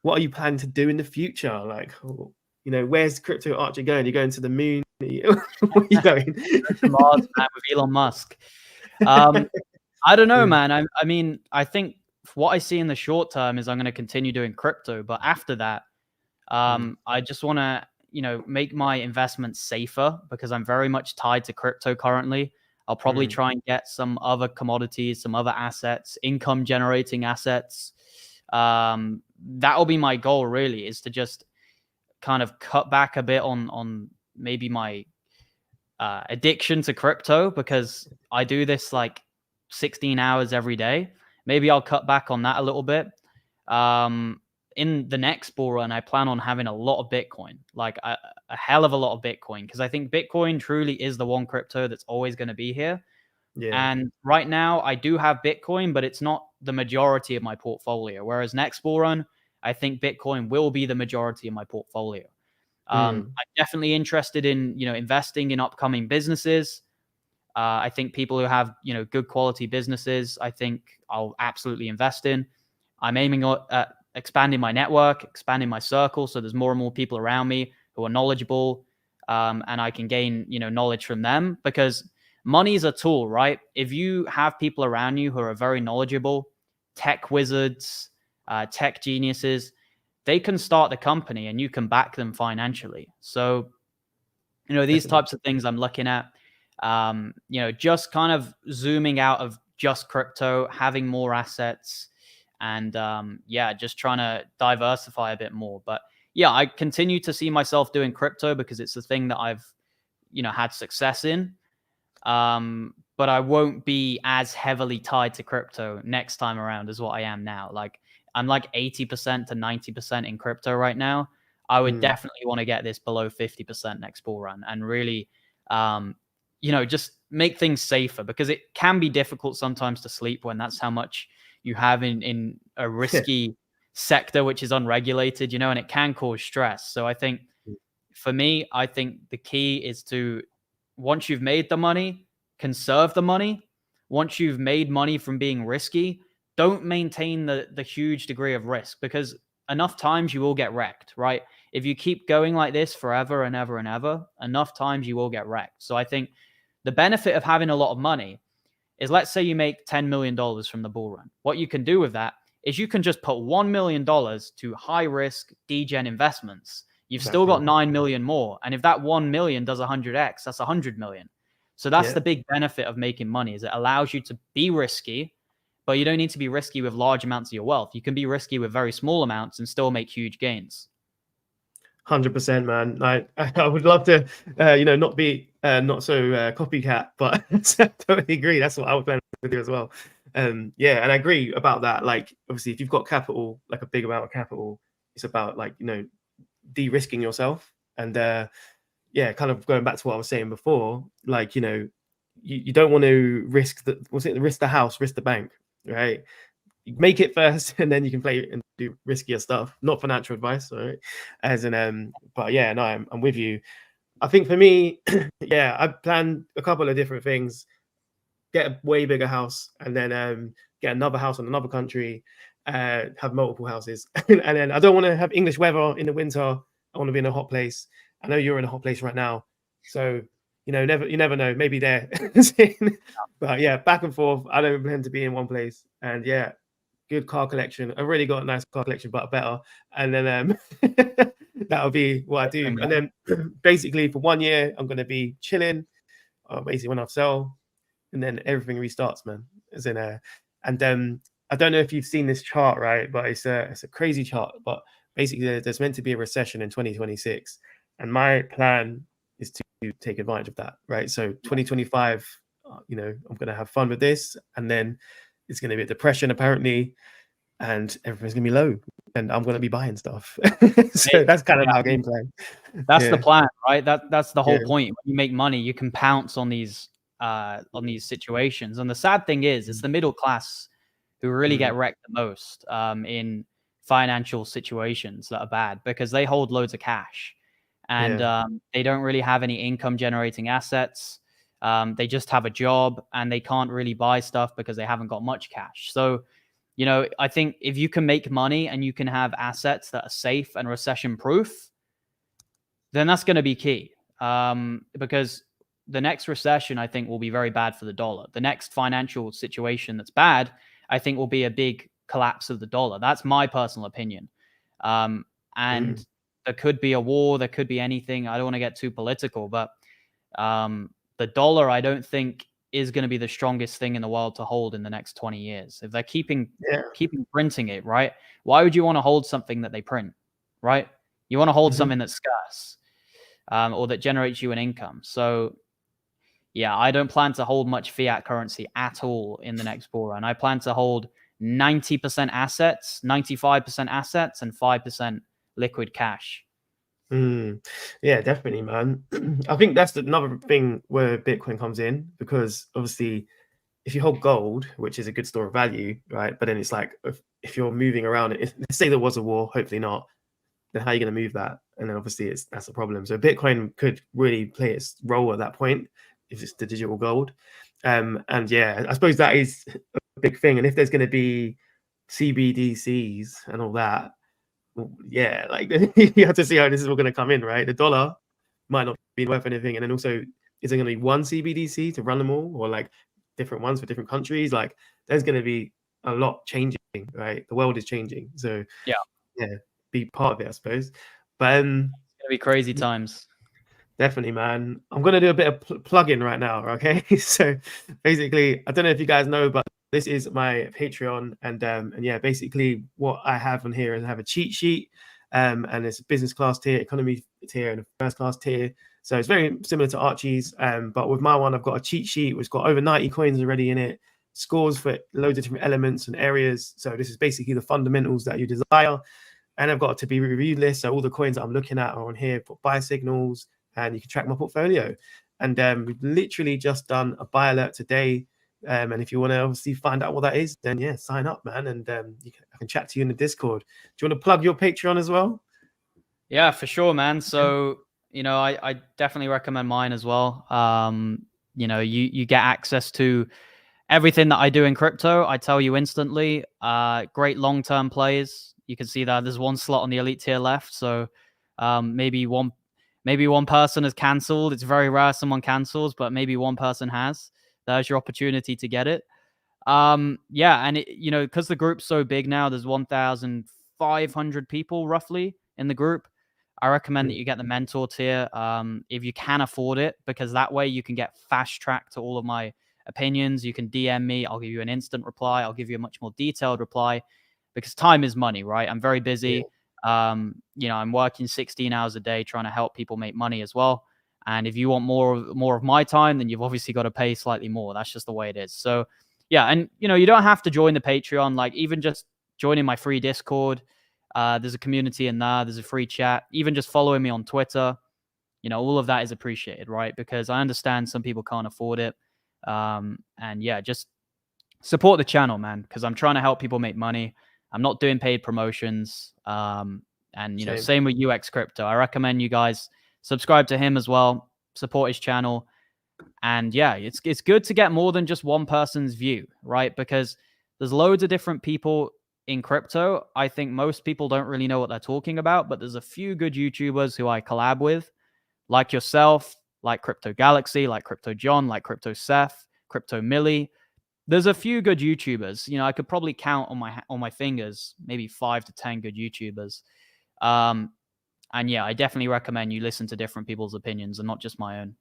what are you planning to do in the future? Like, where's crypto Archie going? You're going to the moon? Where are you going? To Mars, man, with Elon Musk. I don't know, man. I mean, I think what I see in the short term is I'm going to continue doing crypto, but after that, I just want to, make my investments safer because I'm very much tied to crypto currently. I'll probably try and get some other commodities, some other assets, income generating assets. That'll be my goal, really, is to just kind of cut back a bit on maybe my addiction to crypto, because I do this like 16 hours every day. Maybe I'll cut back on that a little bit. In the next bull run, I plan on having a lot of Bitcoin, like a hell of a lot of Bitcoin, because I think Bitcoin truly is the one crypto that's always going to be here. Yeah. And right now I do have Bitcoin, but it's not the majority of my portfolio. Whereas next bull run, I think Bitcoin will be the majority of my portfolio. I'm definitely interested in, investing in upcoming businesses. I think people who have, good quality businesses, I think I'll absolutely invest in. I'm aiming at expanding my network, expanding my circle, so there's more and more people around me who are knowledgeable, and I can gain, knowledge from them, because money is a tool, right? If you have people around you who are very knowledgeable, tech wizards, tech geniuses, they can start the company and you can back them financially. So, these types of things I'm looking at, just kind of zooming out of just crypto, having more assets, and just trying to diversify a bit more. But yeah, I continue to see myself doing crypto because it's the thing that I've, had success in. But I won't be as heavily tied to crypto next time around as what I am now. Like I'm like 80% to 90% in crypto right now. I would definitely want to get this below 50% next bull run and really, just make things safer, because it can be difficult sometimes to sleep when that's how much you have in a risky sector, which is unregulated, and it can cause stress. So I think for me, I think the key is to, once you've made the money, conserve the money. Once you've made money from being risky, don't maintain the huge degree of risk, because enough times you will get wrecked, right? If you keep going like this forever and ever and ever, enough times you will get wrecked. So I think the benefit of having a lot of money is, let's say you make $10 million from the bull run. What you can do with that is you can just put $1 million to high risk degen investments. You've still got 9 million more. And if that 1 million does 100x, that's 100 million. So that's the big benefit of making money, is it allows you to be risky, but you don't need to be risky with large amounts of your wealth. You can be risky with very small amounts and still make huge gains. 100%, man. I would love to, not be not so copycat, but I totally agree. That's what I would plan to do as well. And I agree about that. Like, obviously, if you've got capital, like a big amount of capital, it's about like, de-risking yourself. And kind of going back to what I was saying before, like, you don't want to risk risk the house, risk the bank, right? You make it first, and then you can play and do riskier stuff. Not financial advice, right? As an but yeah, no, I'm with you. I think for me, I planned a couple of different things. Get a way bigger house, and then get another house in another country. Have multiple houses, and then I don't want to have English weather in the winter. I want to be in a hot place. I know you're in a hot place right now, so you never know. Maybe there, but yeah, back and forth. I don't plan to be in one place, and good car collection. I've already got a nice car collection, but better. And then that'll be what I do. And then basically for 1 year, I'm going to be chilling. basically when I sell, and then everything restarts, man. As in and I don't know if you've seen this chart, right? But it's a crazy chart. But basically, there's meant to be a recession in 2026, and my plan is to take advantage of that, right? So 2025, I'm going to have fun with this, and then it's going to be a depression apparently, and everything's going to be low, and I'm going to be buying stuff. So that's kind of our game plan. That's the plan, right? That's the whole Yeah. point. When you make money, you can pounce on these situations. And the sad thing is, it's the middle class who really get wrecked the most in financial situations that are bad, because they hold loads of cash, and they don't really have any income generating assets. They just have a job, and they can't really buy stuff because they haven't got much cash. So, I think if you can make money and you can have assets that are safe and recession proof, then that's going to be key. Because the next recession, I think, will be very bad for the dollar. The next financial situation that's bad, I think, will be a big collapse of the dollar. That's my personal opinion. And there could be a war. There could be anything. I don't want to get too political, but the dollar, I don't think, is going to be the strongest thing in the world to hold in the next 20 years. If they're keeping printing it, right? Why would you want to hold something that they print, right? You want to hold something that's scarce, or that generates you an income. So, yeah, I don't plan to hold much fiat currency at all in the next bull run. I plan to hold 90% assets, 95% assets, and 5% liquid cash. Yeah, definitely, man. I think that's another thing where Bitcoin comes in, because obviously if you hold gold, which is a good store of value, right? But then it's like, if you're moving around, let's say there was a war, hopefully not, then how are you going to move that? And then obviously that's a problem. So Bitcoin could really play its role at that point if it's the digital gold. And yeah, I suppose that is a big thing. And if there's going to be CBDCs and all that, well, yeah, like you have to see how this is all going to come in, right? The dollar might not be worth anything, and then also, is there going to be one CBDC to run them all, or like different ones for different countries? Like, there's going to be a lot changing, right? The world is changing, so yeah, be part of it, I suppose. But it's gonna be crazy times. Definitely, man. I'm going to do a bit of plug-in right now, okay? So basically, I don't know if you guys know, but this is my Patreon, and yeah, basically what I have on here is I have a cheat sheet, and it's a business class tier, economy tier, and a first class tier. So it's very similar to Archie's, but with my one, I've got a cheat sheet which got over 90 coins already in it, scores for loads of different elements and areas. So this is basically the fundamentals that you desire. And I've got a to be reviewed list. So all the coins that I'm looking at are on here, put buy signals, and you can track my portfolio. And we've literally just done a buy alert today. And if you want to obviously find out what that is, then yeah, sign up, man. And I can chat to you in the Discord. Do you want to plug your Patreon as well? Yeah, for sure, man. So, I definitely recommend mine as well. You get access to everything that I do in crypto. I tell you instantly. Great long-term plays. You can see that there's one slot on the elite tier left. So maybe one person has cancelled. It's very rare someone cancels, but maybe one person has. There's your opportunity to get it. Yeah, and because the group's so big now, there's 1,500 people roughly in the group. I recommend that you get the mentor tier if you can afford it, because that way you can get fast track to all of my opinions. You can DM me. I'll give you an instant reply. I'll give you a much more detailed reply, because time is money, right? I'm very busy. I'm working 16 hours a day trying to help people make money as well. And if you want more of my time, then you've obviously got to pay slightly more. That's just the way it is. So yeah, and you don't have to join the Patreon. Like, even just joining my free Discord, there's a community in there. There's a free chat. Even just following me on Twitter, all of that is appreciated, right? Because I understand some people can't afford it. And yeah, just support the channel, man, because I'm trying to help people make money. I'm not doing paid promotions. And same with UX Crypto. I recommend you guys subscribe to him as well, support his channel. And yeah, it's good to get more than just one person's view, right? Because there's loads of different people in crypto. I think most people don't really know what they're talking about, but there's a few good YouTubers who I collab with, like yourself, like Crypto Galaxy, like Crypto John, like Crypto Seth, Crypto Millie. There's a few good YouTubers. I could probably count on my fingers, maybe 5 to 10 good YouTubers. And yeah, I definitely recommend you listen to different people's opinions and not just my own.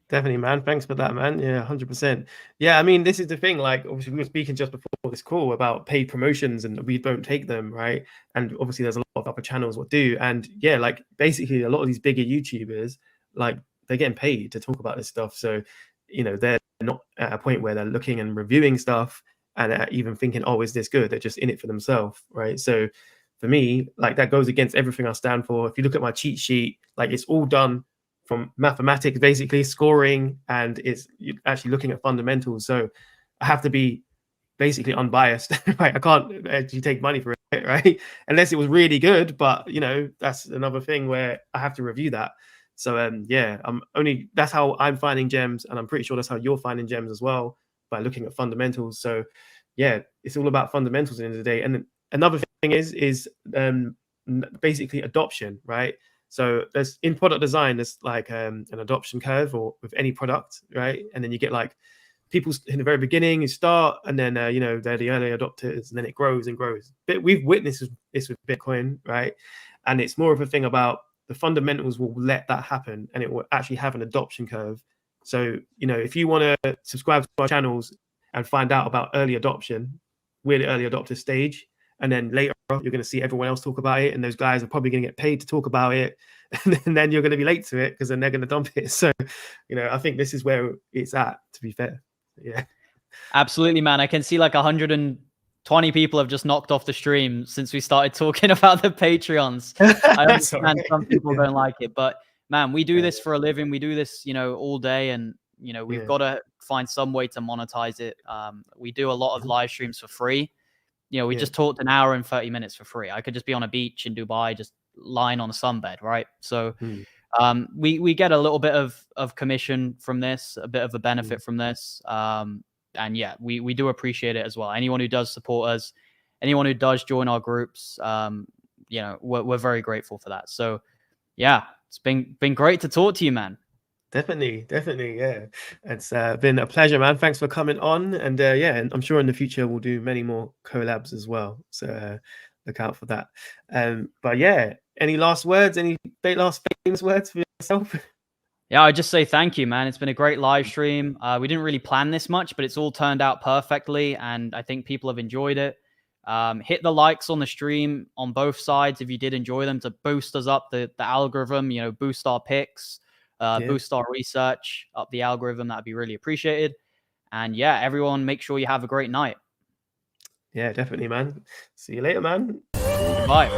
Definitely, man. Thanks for that, man. Yeah, 100%. Yeah, I mean, this is the thing. Like, obviously, we were speaking just before this call about paid promotions, and we don't take them, right? And obviously, there's a lot of other channels what do. And yeah, like basically, a lot of these bigger YouTubers, like they're getting paid to talk about this stuff. So, they're not at a point where they're looking and reviewing stuff and even thinking, oh, is this good? They're just in it for themselves, right? So, for me, like that goes against everything I stand for. If you look at my cheat sheet, like it's all done from mathematics, basically scoring, and it's actually looking at fundamentals. So I have to be basically unbiased, right? I can't actually take money for it, right? Unless it was really good, but that's another thing where I have to review that. So yeah, that's how I'm finding gems, and I'm pretty sure that's how you're finding gems as well, by looking at fundamentals. So yeah, it's all about fundamentals at the end of the day. And another thing is basically adoption, right? So there's in product design, there's like an adoption curve or with any product, right? And then you get like people in the very beginning, you start, and then they're the early adopters, and then it grows and grows. But we've witnessed this with Bitcoin, right? And it's more of a thing about the fundamentals will let that happen, and it will actually have an adoption curve. So if you want to subscribe to our channels and find out about early adoption, we're the early adopter stage. And then later you're going to see everyone else talk about it, and those guys are probably going to get paid to talk about it, and then you're going to be late to it because then they're going to dump it. So I think this is where it's at, to be fair. Yeah, Absolutely, man. I can see like 120 people have just knocked off the stream since we started talking about the Patreons. I understand some people don't like it, but man, we do this for a living. We do this, all day, and we've got to find some way to monetize it. We do a lot of live streams for free. We just talked an hour and 30 minutes for free. I could just be on a beach in Dubai, just lying on a sunbed, right? So we get a little bit of commission from this, a bit of a benefit from this. And yeah, we do appreciate it as well. Anyone who does support us, anyone who does join our groups, we're very grateful for that. So yeah, it's been great to talk to you, man. Definitely. Yeah, it's been a pleasure, man. Thanks for coming on, and yeah, and I'm sure in the future we'll do many more collabs as well, so look out for that. But yeah, any last words, any last famous words for yourself? Yeah, I just say thank you, man. It's been a great live stream. We didn't really plan this much, but it's all turned out perfectly, and I think people have enjoyed it. Hit the likes on the stream on both sides if you did enjoy them, to boost us up the algorithm, boost our picks, boost our research, up the algorithm. That'd be really appreciated. And yeah, everyone, make sure you have a great night. Yeah, definitely, man. See you later, man. Bye.